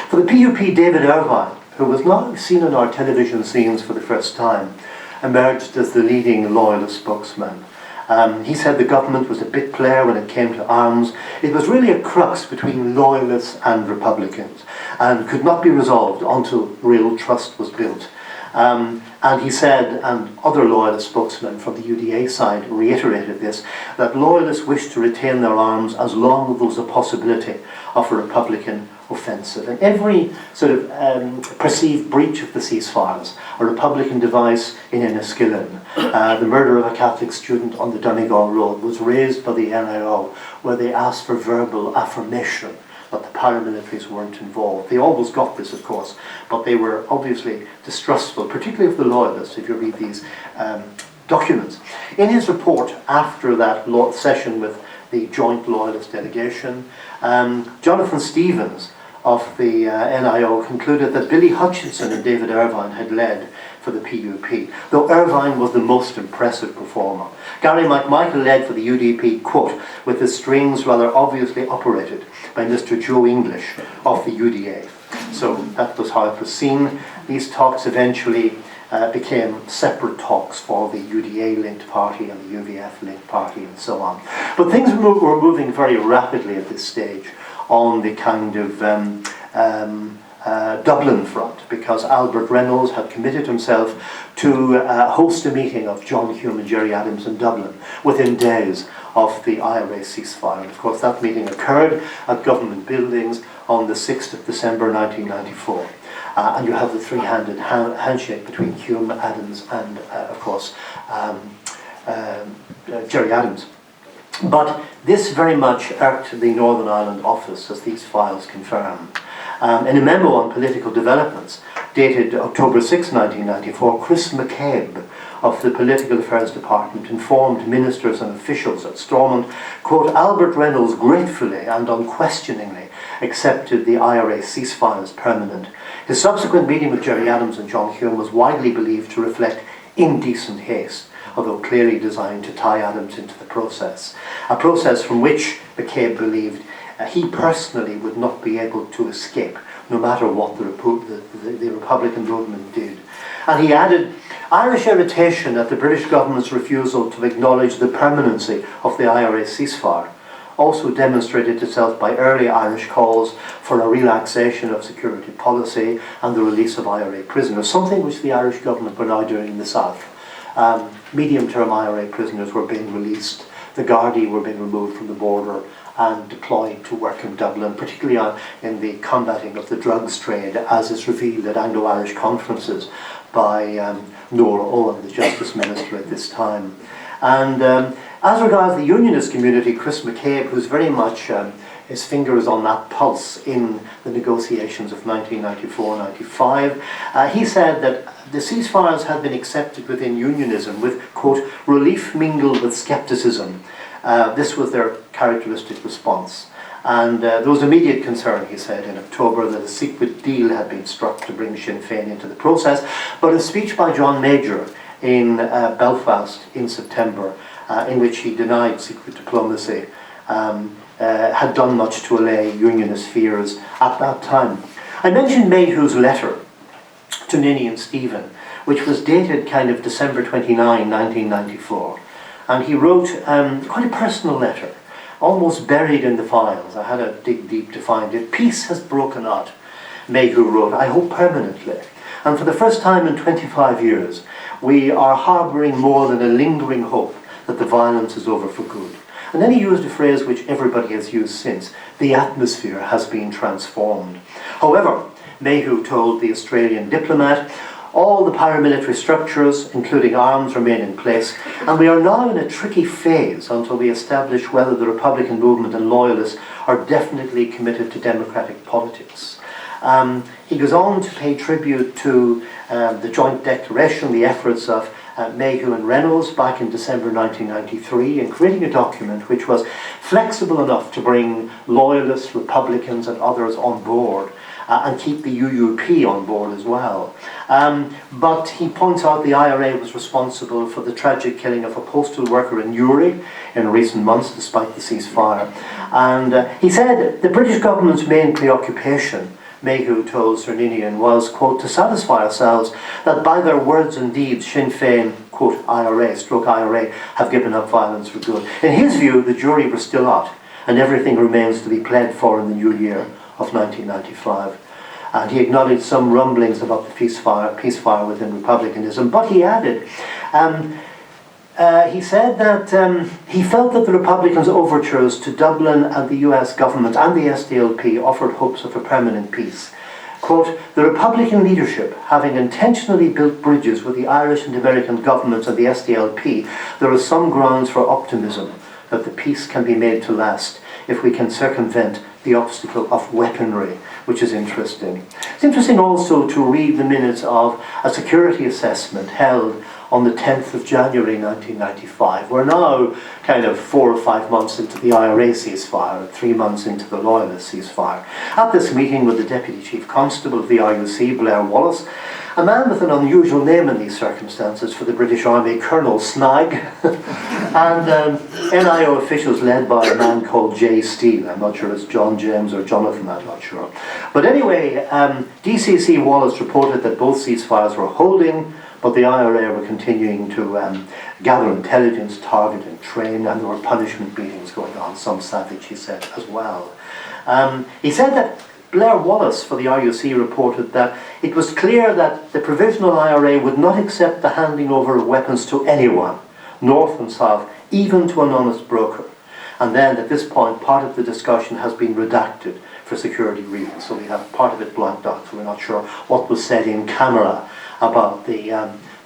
For the PUP, David Irvine, who was now seen on our television scenes for the first time, emerged as the leading Loyalist spokesman. He said the government was a bit player when it came to arms. It was really a crux between Loyalists and Republicans and could not be resolved until real trust was built. And he said, and other Loyalist spokesmen from the UDA side reiterated this, that Loyalists wished to retain their arms as long as there was a possibility of a Republican offensive. And every sort of perceived breach of the ceasefires, a Republican device in Enniskillen, the murder of a Catholic student on the Donegal Road, was raised by the NIO, where they asked for verbal affirmation that the paramilitaries weren't involved. They always got this, of course, but they were obviously distrustful, particularly of the Loyalists, if you read these documents. In his report after that session with the joint Loyalist delegation, Jonathan Stevens of the NIO concluded that Billy Hutchinson and David Irvine had led for the PUP, though Irvine was the most impressive performer. Gary McMichael led for the UDP, quote, with the strings rather obviously operated by Mr. Joe English of the UDA. So that was how it was seen. These talks eventually became separate talks for the UDA-linked party and the UVF-linked party and so on. But things were moving very rapidly at this stage on the kind of Dublin front, because Albert Reynolds had committed himself to host a meeting of John Hume and Gerry Adams in Dublin within days of the IRA ceasefire. And of course that meeting occurred at government buildings on the 6th of December 1994. And you have the three-handed handshake between Hume, Adams and, of course, Gerry Adams. But this very much irked the Northern Ireland office, as these files confirm. In a memo on political developments dated October 6, 1994, Chris McCabe of the Political Affairs Department informed ministers and officials at Stormont, quote, Albert Reynolds gratefully and unquestioningly accepted the IRA ceasefire as permanent. His subsequent meeting with Gerry Adams and John Hume was widely believed to reflect indecent haste, although clearly designed to tie Adams into the process. A process from which McCabe believed he personally would not be able to escape, no matter what the Republican movement did. And he added, Irish irritation at the British government's refusal to acknowledge the permanency of the IRA ceasefire also demonstrated itself by early Irish calls for a relaxation of security policy and the release of IRA prisoners, something which the Irish government were now doing in the south. Medium-term IRA prisoners were being released, the Gardaí were being removed from the border and deployed to work in Dublin, particularly in the combating of the drugs trade, as is revealed at Anglo-Irish conferences by Nora Owen, the Justice Minister at this time. And as regards the Unionist community, Chris McCabe, who's very much his finger is on that pulse in the negotiations of 1994-95, he said that the ceasefires had been accepted within Unionism with, quote, relief mingled with scepticism. This was their characteristic response. And there was immediate concern, he said, in October that a secret deal had been struck to bring Sinn Féin into the process. But a speech by John Major in Belfast in September, in which he denied secret diplomacy, had done much to allay Unionist fears at that time. I mentioned Mayhew's letter to Ninny and Stephen, which was dated kind of December 29, 1994. And he wrote quite a personal letter, almost buried in the files. I had to dig deep to find it. Peace has broken out, Mayhew wrote, I hope permanently. And for the first time in 25 years, we are harbouring more than a lingering hope that the violence is over for good. And then he used a phrase which everybody has used since, the atmosphere has been transformed. However, Mayhew told the Australian diplomat, all the paramilitary structures, including arms, remain in place, and we are now in a tricky phase until we establish whether the Republican movement and loyalists are definitely committed to democratic politics. He goes on to pay tribute to the joint declaration, the efforts of Mayhew and Reynolds back in December 1993 in creating a document which was flexible enough to bring loyalists, Republicans and others on board and keep the UUP on board as well. But he points out the IRA was responsible for the tragic killing of a postal worker in Newry in recent months despite the ceasefire. And he said the British government's main preoccupation, Mayhew told Sir Ninian, was, quote, to satisfy ourselves that by their words and deeds Sinn Féin, quote, IRA, have given up violence for good. In his view, the jury was still out and everything remains to be pled for in the new year of 1995. And he acknowledged some rumblings about the peacefire within republicanism, but he added, he said that he felt that the Republicans' overtures to Dublin and the US government and the SDLP offered hopes of a permanent peace. Quote, the Republican leadership, having intentionally built bridges with the Irish and American governments and the SDLP, there is some grounds for optimism that the peace can be made to last if we can circumvent the obstacle of weaponry, which is interesting. It's interesting also to read the minutes of a security assessment held on the 10th of January 1995. We're now kind of 4 or 5 months into the IRA ceasefire, 3 months into the Loyalist ceasefire. At this meeting with the Deputy Chief Constable of the RUC, Blair Wallace, a man with an unusual name in these circumstances for the British Army, Colonel Snag, and NIO officials led by a man called J. Steele. I'm not sure it's John James or Jonathan, I'm not sure. But anyway, DCC Wallace reported that both ceasefires were holding, but the IRA were continuing to gather intelligence, target and train, and there were punishment meetings going on, some savage, he said, as well. He said that Blair Wallace for the RUC reported that it was clear that the Provisional IRA would not accept the handing over of weapons to anyone, north and south, even to an honest broker. And then at this point, part of the discussion has been redacted for security reasons. So we have part of it blanked out, so we're not sure what was said in camera about the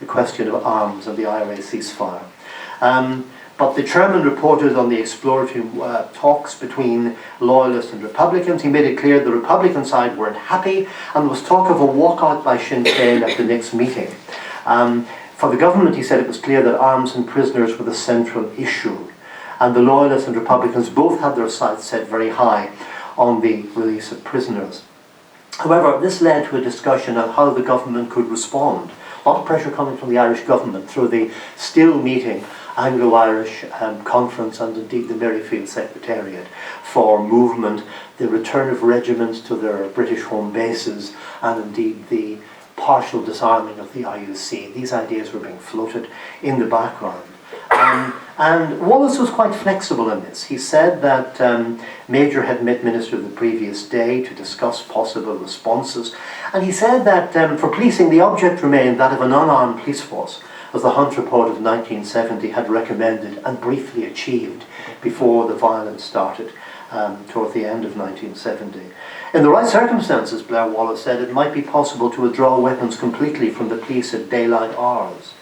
question of arms and the IRA ceasefire. But the chairman reported on the exploratory talks between Loyalists and Republicans. He made it clear the Republican side weren't happy, and there was talk of a walkout by Sinn Féin at the next meeting. For the government, he said, it was clear that arms and prisoners were the central issue. And the Loyalists and Republicans both had their sights set very high on the release of prisoners. However, this led to a discussion on how the government could respond. A lot of pressure coming from the Irish government through the still meeting Anglo-Irish Conference and indeed the Merryfield Secretariat for movement, the return of regiments to their British home bases, and indeed the partial disarming of the IUC. These ideas were being floated in the background. And Wallace was quite flexible in this. He said that Major had met Minister the previous day to discuss possible responses. And he said that for policing, the object remained that of an unarmed police force, as the Hunt Report of 1970 had recommended and briefly achieved before the violence started toward the end of 1970. In the right circumstances, Blair Wallace said, it might be possible to withdraw weapons completely from the police at daylight hours.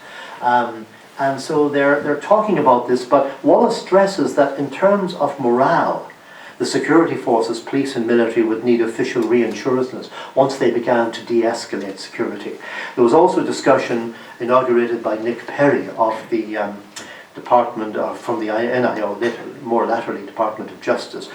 And so they're talking about this, but Wallace stresses that in terms of morale, the security forces, police and military, would need official reassurances once they began to de-escalate security. There was also discussion inaugurated by Nick Perry of the Department from the NIO, more latterly Department of Justice,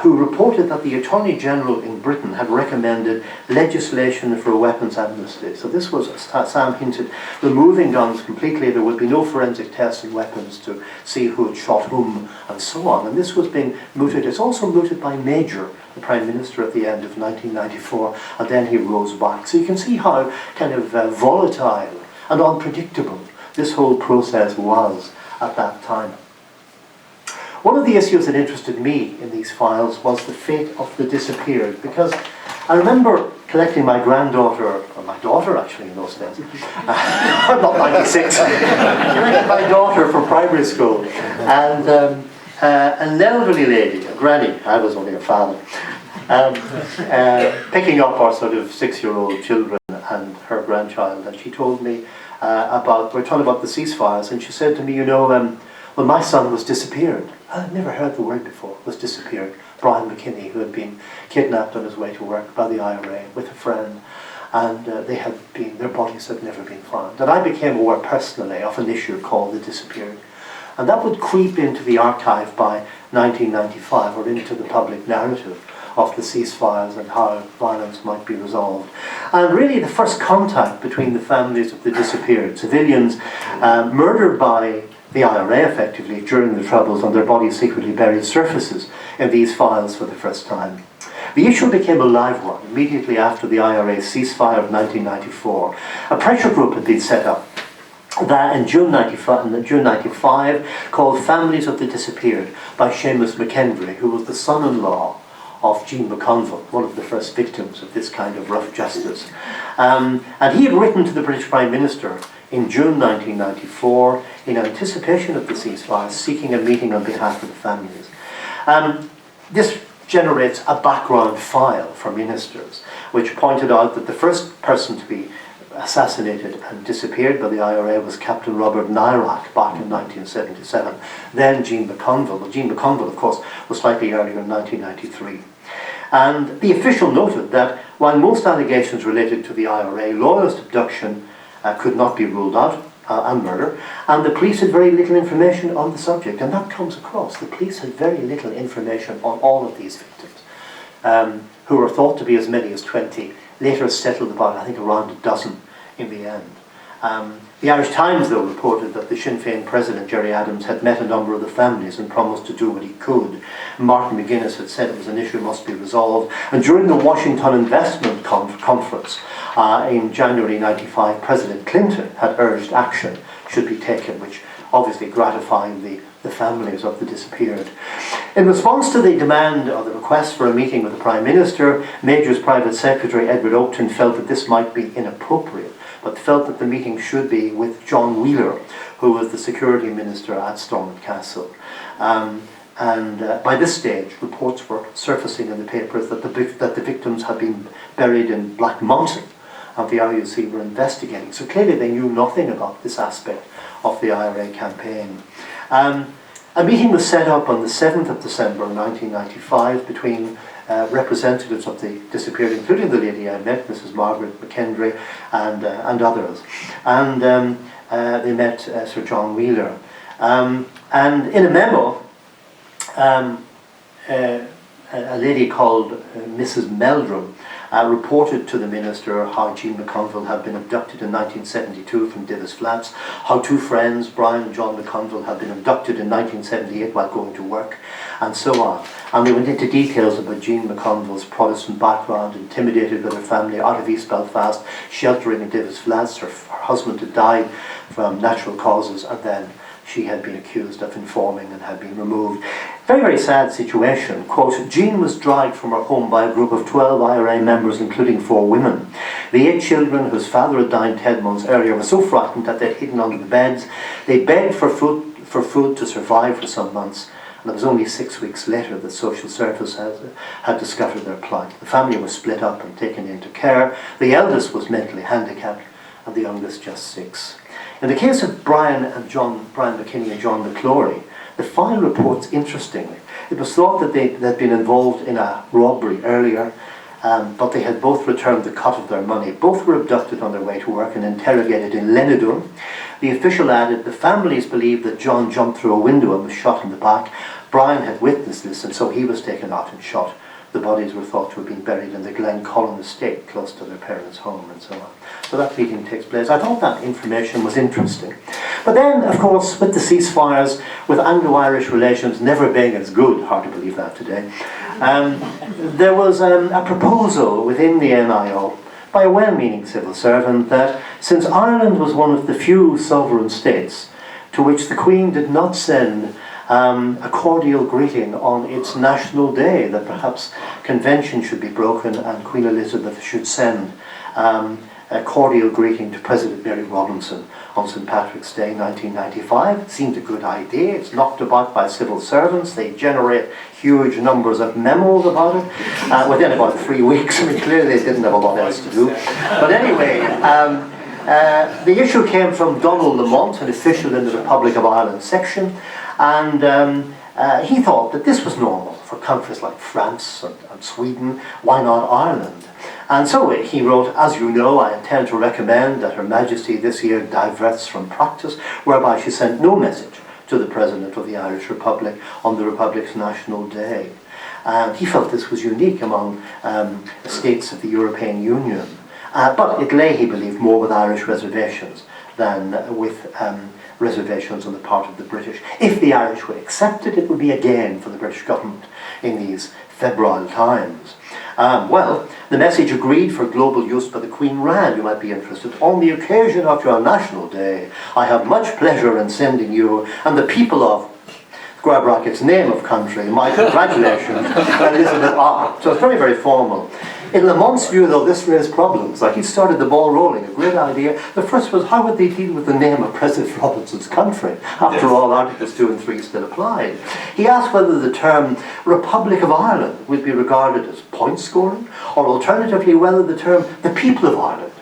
who reported that the Attorney General in Britain had recommended legislation for a weapons amnesty. So this was, as Sam hinted, removing guns completely. There would be no forensic tests in weapons to see who had shot whom and so on. And this was being mooted. It's also mooted by Major, the Prime Minister, at the end of 1994, and then he rose back. So you can see how kind of volatile and unpredictable this whole process was at that time. One of the issues that interested me in these files was the fate of the disappeared, because I remember collecting my granddaughter, or my daughter actually in those days, not 96, collecting my daughter from primary school, and an elderly lady, a granny, I was only a father, picking up our sort of 6-year-old children and her grandchild, and she told me we're talking about the ceasefires, and she said to me, you know, well, my son was disappeared. I'd never heard the word before, was disappeared. Brian McKinney, who had been kidnapped on his way to work by the IRA with a friend, and their bodies had never been found. And I became aware personally of an issue called the disappeared. And that would creep into the archive by 1995, or into the public narrative of the ceasefires and how violence might be resolved. And really the first contact between the families of the disappeared, civilians murdered by the IRA effectively during the Troubles and their bodies secretly buried, surfaces in these files for the first time. The issue became a live one immediately after the IRA ceasefire of 1994. A pressure group had been set up that in June 95 called Families of the Disappeared by Seamus McConville, who was the son-in-law of Jean Mcconville, one of the first victims of this kind of rough justice. And he had written to the British Prime Minister in June 1994 in anticipation of the ceasefire, seeking a meeting on behalf of the families. This generates a background file for ministers, which pointed out that the first person to be assassinated and disappeared by the IRA was Captain Robert Nairac back in 1977. Then Jean Mcconville. Well, Jean Mcconville, of course, was slightly earlier in 1993. And the official noted that while most allegations related to the IRA, loyalist abduction could not be ruled out, and murder, and the police had very little information on the subject. And that comes across. The police had very little information on all of these victims, who were thought to be as many as 20, later settled about, I think, around a dozen in the end. The Irish Times, though, reported that the Sinn Féin president, Gerry Adams, had met a number of the families and promised to do what he could. Martin McGuinness had said it was an issue must be resolved. And during the Washington Investment Conference in January 95, President Clinton had urged action should be taken, which obviously gratified the families of the disappeared. In response to the demand or the request for a meeting with the Prime Minister, Major's private secretary, Edward Oakton, felt that this might be inappropriate, but felt that the meeting should be with John Wheeler, who was the security minister at Stormont Castle. By this stage, reports were surfacing in the papers that the victims had been buried in Black Mountain, and the IUC were investigating. So clearly they knew nothing about this aspect of the IRA campaign. A meeting was set up on the 7th of December 1995 between representatives of the disappeared, including the lady I met, Mrs. Margaret McKendry, and others. And they met Sir John Wheeler. And in a memo, a lady called Mrs. Meldrum reported to the minister how Jean Mcconville had been abducted in 1972 from Divis Flats, how two friends, Brian and John Mcconville, had been abducted in 1978 while going to work, and so on. And they went into details about Jean Mcconville's Protestant background, intimidated with her family out of East Belfast, sheltering in Divis Flats. Her husband had died from natural causes, and then she had been accused of informing and had been removed. Very, very sad situation. Quote, Jean was dragged from her home by a group of 12 IRA members, including 4 women. The 8 children, whose father had died 10 months earlier, were so frightened that they'd hidden under the beds. They begged for food to survive for some months. And it was only 6 weeks later that social service had discovered their plight. The family was split up and taken into care. The eldest was mentally handicapped, and the youngest just 6. In the case of Brian McKinney and John McClory, the file reports interestingly. It was thought that they'd been involved in a robbery earlier, but they had both returned the cut of their money. Both were abducted on their way to work and interrogated in Lenidum. The official added the families believed that John jumped through a window and was shot in the back. Brian had witnessed this, and so he was taken out and shot. The bodies were thought to have been buried in the Glencolin estate, close to their parents' home, and so on. So that meeting takes place. I thought that information was interesting. But then, of course, with the ceasefires, with Anglo-Irish relations never being as good, hard to believe that today, there was a proposal within the NIO by a well-meaning civil servant that since Ireland was one of the few sovereign states to which the Queen did not send a cordial greeting on its national day, that perhaps convention should be broken and Queen Elizabeth should send a cordial greeting to President Mary Robinson on St. Patrick's Day 1995. It seemed a good idea. It's knocked about by civil servants. They generate huge numbers of memos about it. Within about 3 weeks, I mean, clearly they didn't have a lot else to do. But anyway, the issue came from Donald Lamont, an official in the Republic of Ireland section, and he thought that this was normal for countries like France and Sweden. Why not Ireland? And so he wrote, as you know, I intend to recommend that Her Majesty this year diverts from practice whereby she sent no message to the President of the Irish Republic on the Republic's National Day. And he felt this was unique among states of the European Union. But it lay, he believed, more with Irish reservations than with reservations on the part of the British. If the Irish would accept it, it would be a gain for the British government in these febrile times. Well, the message agreed for global use by the Queen ran, you might be interested, on the occasion of your National Day, I have much pleasure in sending you and the people of square brackets, name of country, my congratulations, Elizabeth R. So it's very, very formal. In Lamont's view, though, this raised problems. Like, he started the ball rolling, a great idea. The first was, how would they deal with the name of President Robinson's country? After all, Articles 2 and 3 still applied. He asked whether the term Republic of Ireland would be regarded as point scoring, or alternatively, whether the term the people of Ireland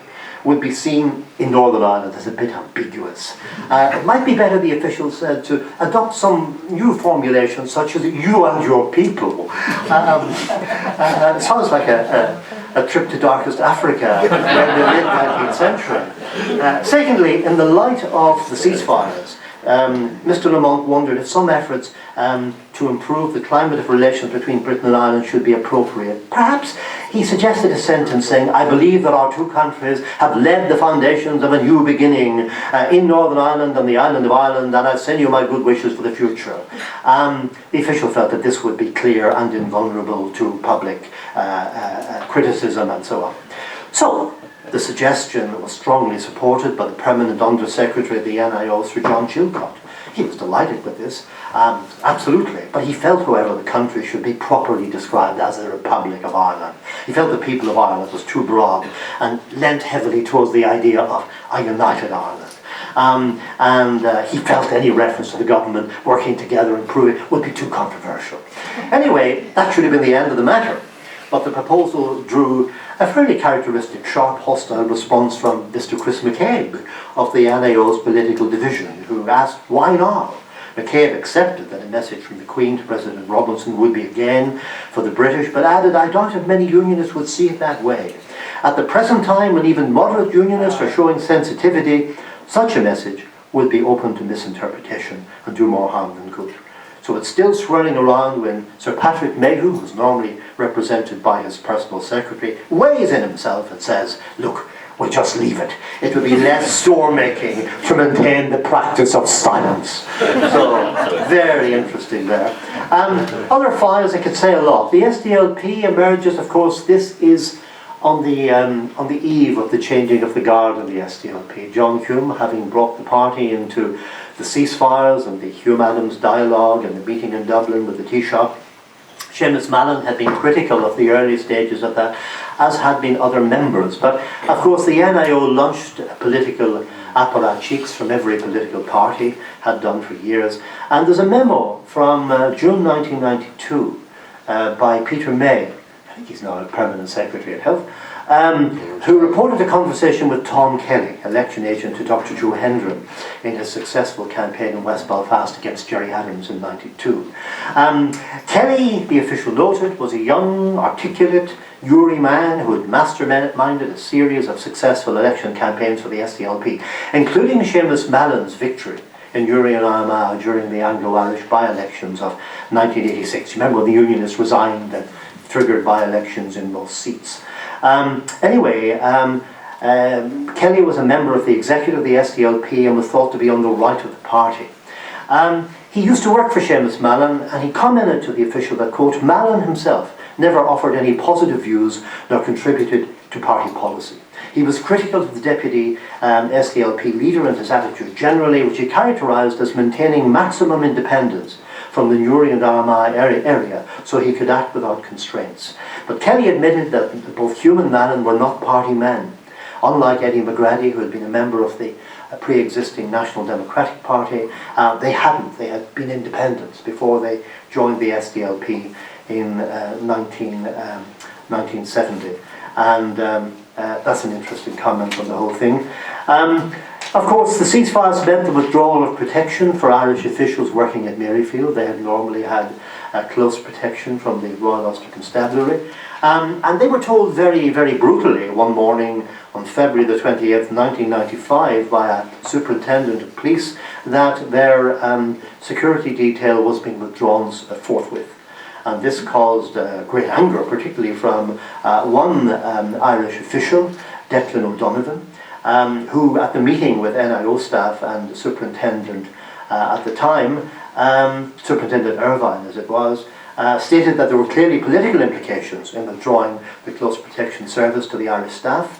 would be seen in Northern Ireland as a bit ambiguous. It might be better, the official said, to adopt some new formulation such as you and your people. It sounds like a trip to darkest Africa in the mid-19th century. Secondly, in the light of the ceasefires, Mr. Lamont wondered if some efforts to improve the climate of relations between Britain and Ireland should be appropriate. Perhaps he suggested a sentence saying, I believe that our two countries have laid the foundations of a new beginning in Northern Ireland and the island of Ireland, and I send you my good wishes for the future. The official felt that this would be clear and invulnerable to public criticism and so on. So, the suggestion was strongly supported by the Permanent Under-Secretary of the NIO, Sir John Chilcott. He was delighted with this, absolutely. But he felt, however, the country should be properly described as the Republic of Ireland. He felt the people of Ireland was too broad and leant heavily towards the idea of a united Ireland. He felt any reference to the government working together and improving would be too controversial. Anyway, that should have been the end of the matter. But the proposal drew a fairly characteristic, sharp, hostile response from Mr. Chris McCabe of the NIO's political division, who asked, why now? McCabe accepted that a message from the Queen to President Robinson would be a gain for the British, but added, "I doubt if many unionists would see it that way. At the present time, when even moderate unionists are showing sensitivity, such a message would be open to misinterpretation and do more harm than good." So it's still swirling around when Sir Patrick Mayhew, who's normally represented by his personal secretary, weighs in himself and says, "Look, we'll just leave it. It will be less store-making to maintain the practice of silence." So, very interesting there. Other files, I could say a lot. The SDLP emerges, of course, this is on the eve of the changing of the guard of the SDLP. John Hume, having brought the party into the ceasefires and the Hume Adams dialogue and the meeting in Dublin with the Taoiseach, Seamus Mallon had been critical of the early stages of that, as had been other members. But of course the NIO launched political apparatchiks from every political party, had done for years. And there's a memo from June 1992 by Peter May, I think he's now a permanent secretary at Health, who reported a conversation with Tom Kelly, election agent to Dr. Joe Hendren, in his successful campaign in West Belfast against Gerry Adams in '92. Kelly, the official noted, was a young, articulate Uri man who had masterminded a series of successful election campaigns for the SDLP, including Seamus Mallon's victory in Uri and Armagh during the Anglo-Irish by-elections of 1986. Remember when the Unionists resigned and triggered by-elections in most seats. Kelly was a member of the executive of the SDLP and was thought to be on the right of the party. He used to work for Seamus Mallon, and he commented to the official that, quote, "Mallon himself never offered any positive views nor contributed to party policy. He was critical of the deputy SDLP leader and his attitude generally, which he characterised as maintaining maximum independence from the Newry and Armagh area, so he could act without constraints." But Kelly admitted that both Hume and Mallon were not party men. Unlike Eddie McGrady, who had been a member of the pre-existing National Democratic Party, they hadn't. They had been independents before they joined the SDLP in 1970. And that's an interesting comment on the whole thing. Of course, the ceasefires meant the withdrawal of protection for Irish officials working at Maryfield. They had normally had close protection from the Royal Ulster Constabulary. And they were told very, very brutally one morning on February the 20th, 1995, by a superintendent of police that their security detail was being withdrawn forthwith. And this caused great anger, particularly from one Irish official, Declan O'Donovan, who at the meeting with NIO staff and the superintendent at the time, Superintendent Irvine as it was, stated that there were clearly political implications in withdrawing the close protection service to the Irish staff.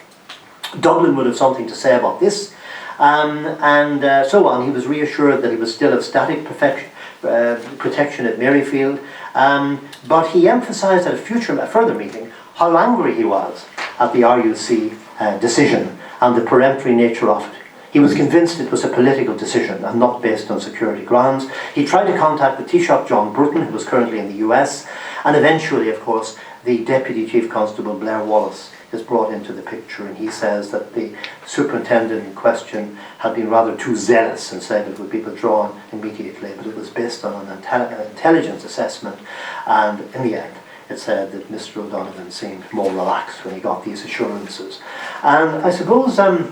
Dublin would have something to say about this, and so on. He was reassured that he was still of static protection at Maryfield, but he emphasised at a further meeting how angry he was at the RUC decision and the peremptory nature of it. He was convinced it was a political decision and not based on security grounds. He tried to contact the Taoiseach John Bruton, who was currently in the US, and eventually, of course, the Deputy Chief Constable Blair Wallace is brought into the picture, and he says that the superintendent in question had been rather too zealous and said it would be withdrawn immediately, but it was based on an intelligence assessment, and in the end it said that Mr. O'Donovan seemed more relaxed when he got these assurances. And I suppose a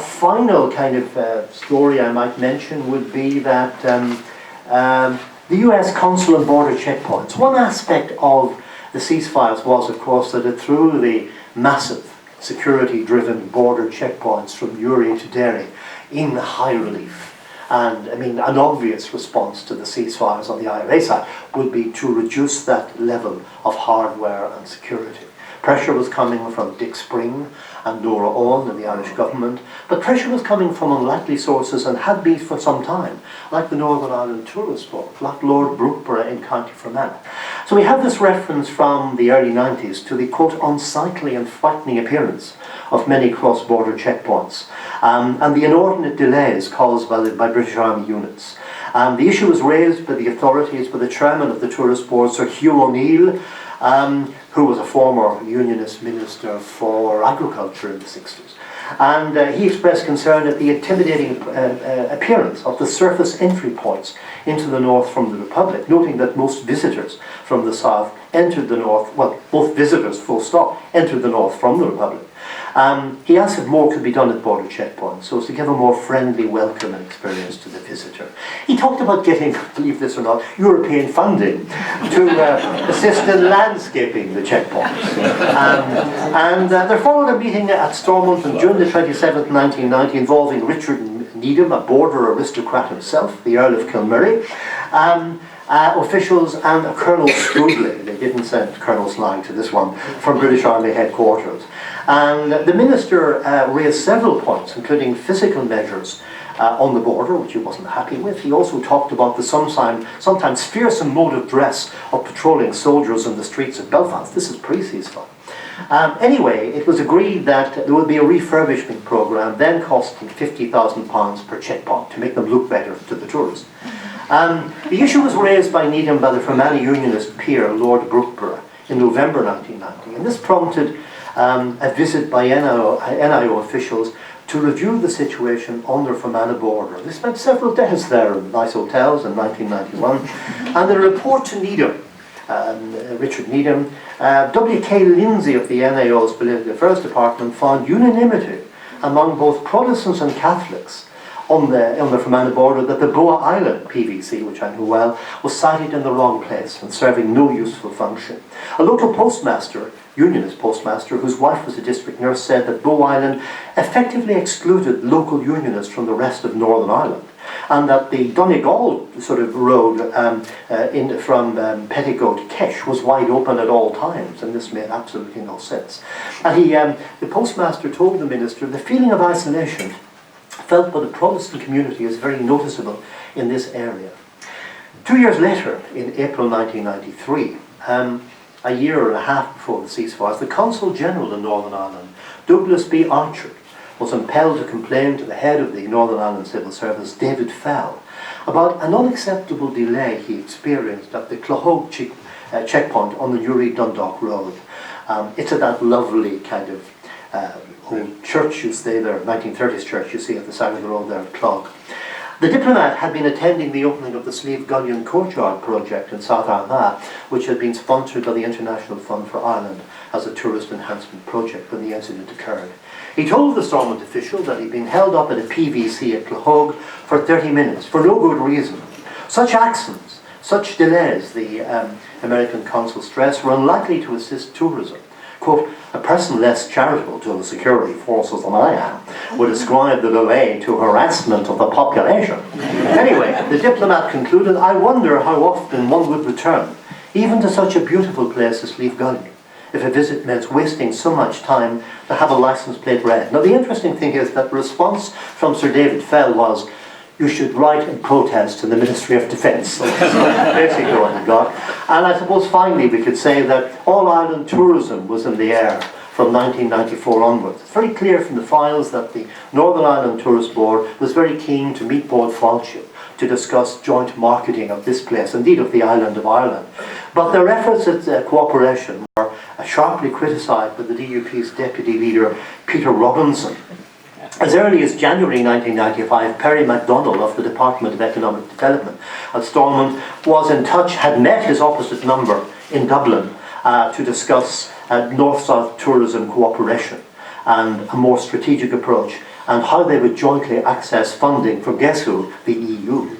final kind of story I might mention would be that the US Consular and Border checkpoints. One aspect of the ceasefires was, of course, that it threw the massive security-driven border checkpoints from Newry to Derry in high relief. And I mean, an obvious response to the ceasefires on the IRA side would be to reduce that level of hardware and security. Pressure was coming from Dick Spring and Nora Owen and the Irish government, but pressure was coming from unlikely sources and had been for some time, like the Northern Ireland Tourist Board, like Lord Brookborough in County Fermanagh. So we have this reference from the early 90s to the, quote, unsightly and frightening appearance of many cross-border checkpoints and the inordinate delays caused by British Army units. The issue was raised by the authorities, by the chairman of the Tourist Board, Sir Hugh O'Neill, who was a former Unionist Minister for Agriculture in the 60s. And he expressed concern at the intimidating appearance of the surface entry points into the north from the Republic, noting that most visitors from the south entered the north, well, both visitors, full stop, entered the north from the Republic. He asked if more could be done at border checkpoints so as to give a more friendly welcome and experience to the visitor. He talked about getting, believe this or not, European funding to assist in landscaping the checkpoints. There followed a meeting at Stormont on June the 27th, 1990, involving Richard Needham, a border aristocrat himself, the Earl of Kilmurray, officials and a Colonel Strudley. They didn't send Colonel Slang to this one, from British Army headquarters. And the minister raised several points, including physical measures on the border, which he wasn't happy with. He also talked about the sometimes fearsome mode of dress of patrolling soldiers on the streets of Belfast. This is pre-ceasefire. Anyway, it was agreed that there would be a refurbishment programme, then costing £50,000 per checkpoint to make them look better to the tourists. The issue was raised by Needham by the Fermanagh Unionist peer, Lord Brookborough, in November 1990, and this prompted a visit by NIO officials to review the situation on the Fermanagh border. They spent several days there in nice hotels in 1991, and the report to Needham, Richard Needham, W.K. Lindsay of the NIO's Political Affairs Department found unanimity among both Protestants and Catholics on the Fermanagh border that the Boa Island PVC, which I know well, was sited in the wrong place and serving no useful function. A local postmaster, Unionist postmaster, whose wife was a district nurse, said that Boa Island effectively excluded local Unionists from the rest of Northern Ireland, and that the Donegal sort of road from Petticoat to Kesh was wide open at all times, and this made absolutely no sense. And the postmaster told the minister the feeling of isolation felt by the Protestant community is very noticeable in this area. 2 years later, in April 1993, a year and a half before the ceasefires, the Consul General in Northern Ireland, Douglas B. Archer, was impelled to complain to the head of the Northern Ireland Civil Service, David Fell, about an unacceptable delay he experienced at the Clohog checkpoint on the Newry-Dundalk Road. It's at that lovely kind of old church you see there, 1930s church you see at the side of the road there at Clog. The diplomat had been attending the opening of the Slieve Gullion Courtyard project in South Armagh, which had been sponsored by the International Fund for Ireland as a tourist enhancement project when the incident occurred. He told the Stormont official that he'd been held up at a PVC at Clohog for 30 minutes for no good reason. Such actions, such delays, the American consul stressed, were unlikely to assist tourism. Quote, a person less charitable to the security forces than I am would ascribe the delay to harassment of the population. Anyway, the diplomat concluded, I wonder how often one would return, even to such a beautiful place as Slieve Gullion, if a visit meant wasting so much time to have a license plate read. Now the interesting thing is that the response from Sir David Fell was, you should write in protest to the Ministry of Defence. So basically what he got. And I suppose finally we could say that all-Ireland tourism was in the air from 1994 onwards. It's very clear from the files that the Northern Ireland Tourist Board was very keen to meet Bord Fáilte to discuss joint marketing of this place, indeed of the island of Ireland. But their efforts at cooperation were sharply criticised by the DUP's deputy leader, Peter Robinson. As early as January 1995, Perry MacDonald of the Department of Economic Development at Stormont was in touch, had met his opposite number in Dublin to discuss North-South tourism cooperation and a more strategic approach and how they would jointly access funding for, guess who, the EU.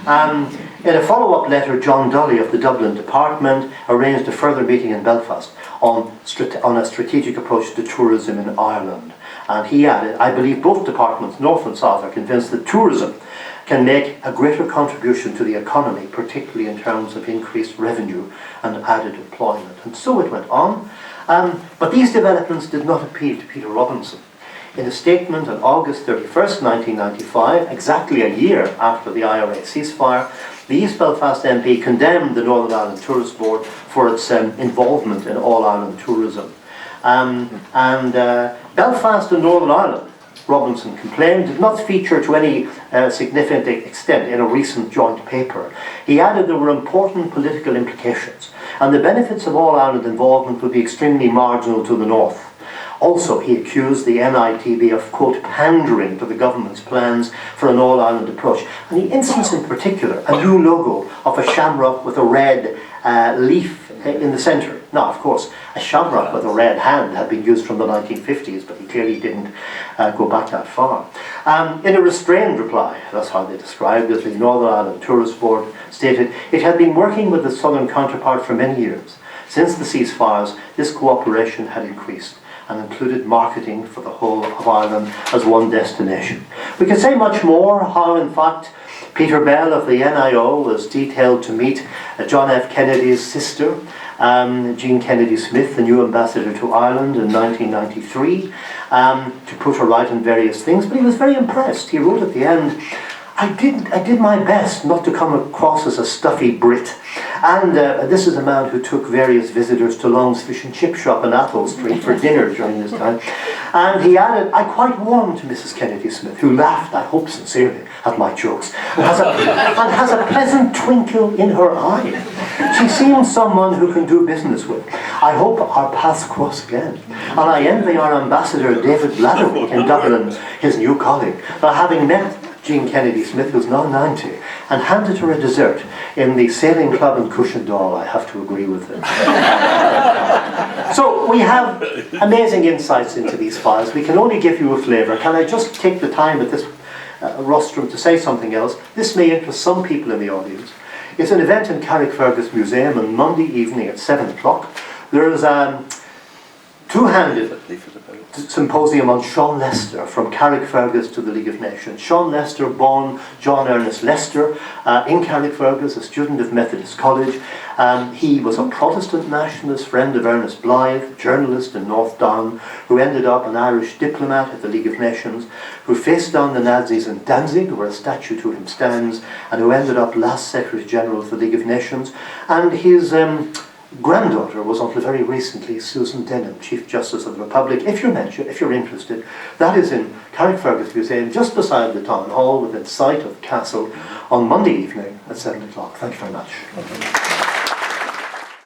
In a follow-up letter, John Dully of the Dublin Department arranged a further meeting in Belfast on a strategic approach to tourism in Ireland. And he added, I believe both departments, North and South, are convinced that tourism can make a greater contribution to the economy, particularly in terms of increased revenue and added employment. And so it went on. But these developments did not appeal to Peter Robinson. In a statement on August 31st, 1995, exactly a year after the IRA ceasefire, the East Belfast MP condemned the Northern Ireland Tourist Board for its involvement in all-Ireland tourism. Belfast and Northern Ireland, Robinson complained, did not feature to any significant extent in a recent joint paper. He added there were important political implications, and the benefits of all-Ireland involvement would be extremely marginal to the north. Also, he accused the NITB of, quote, pandering to the government's plans for an all-Ireland approach. And he instanced in particular a new logo of a shamrock with a red leaf in the centre. Now, of course, a shamrock with a red hand had been used from the 1950s, but he clearly didn't go back that far. In a restrained reply, that's how they described it, the Northern Ireland Tourist Board stated, it had been working with its southern counterpart for many years. Since the ceasefires, this cooperation had increased and included marketing for the whole of Ireland as one destination. We could say much more, how in fact Peter Bell of the NIO was detailed to meet John F. Kennedy's sister, Jean Kennedy Smith, the new ambassador to Ireland in 1993, to put her right on various things, but he was very impressed. He wrote at the end, I did my best not to come across as a stuffy Brit. And this is a man who took various visitors to Long's Fish and Chip Shop in Athol Street for dinner during this time. And he added, I quite warmed to Mrs. Kennedy Smith, who laughed, I hope sincerely, at my jokes, and has a pleasant twinkle in her eye. She seems someone who can do business with. I hope our paths cross again. And I envy our ambassador, David Ladderwick, in Dublin, his new colleague, for having met Jean Kennedy Smith, who's now 90, and handed her a dessert in the sailing club in Cushendall. I have to agree with him. So we have amazing insights into these files. We can only give you a flavour. Can I just take the time at this rostrum to say something else? This may interest some people in the audience. It's an event in Carrickfergus Museum on Monday evening at 7 o'clock. There is a two-handed symposium on Sean Lester, from Carrickfergus to the League of Nations. Sean Lester, born John Ernest Lester, in Carrickfergus, a student of Methodist College. He was a Protestant nationalist, friend of Ernest Blythe, journalist in North Down, who ended up an Irish diplomat at the League of Nations, who faced down the Nazis in Danzig, where a statue to him stands, and who ended up last Secretary General of the League of Nations. And his granddaughter was until very recently Susan Denham, Chief Justice of the Republic. If you're interested, that is in Carrickfergus Museum, just beside the Town Hall, within sight of the castle, on Monday evening at 7 o'clock. Thank you very much.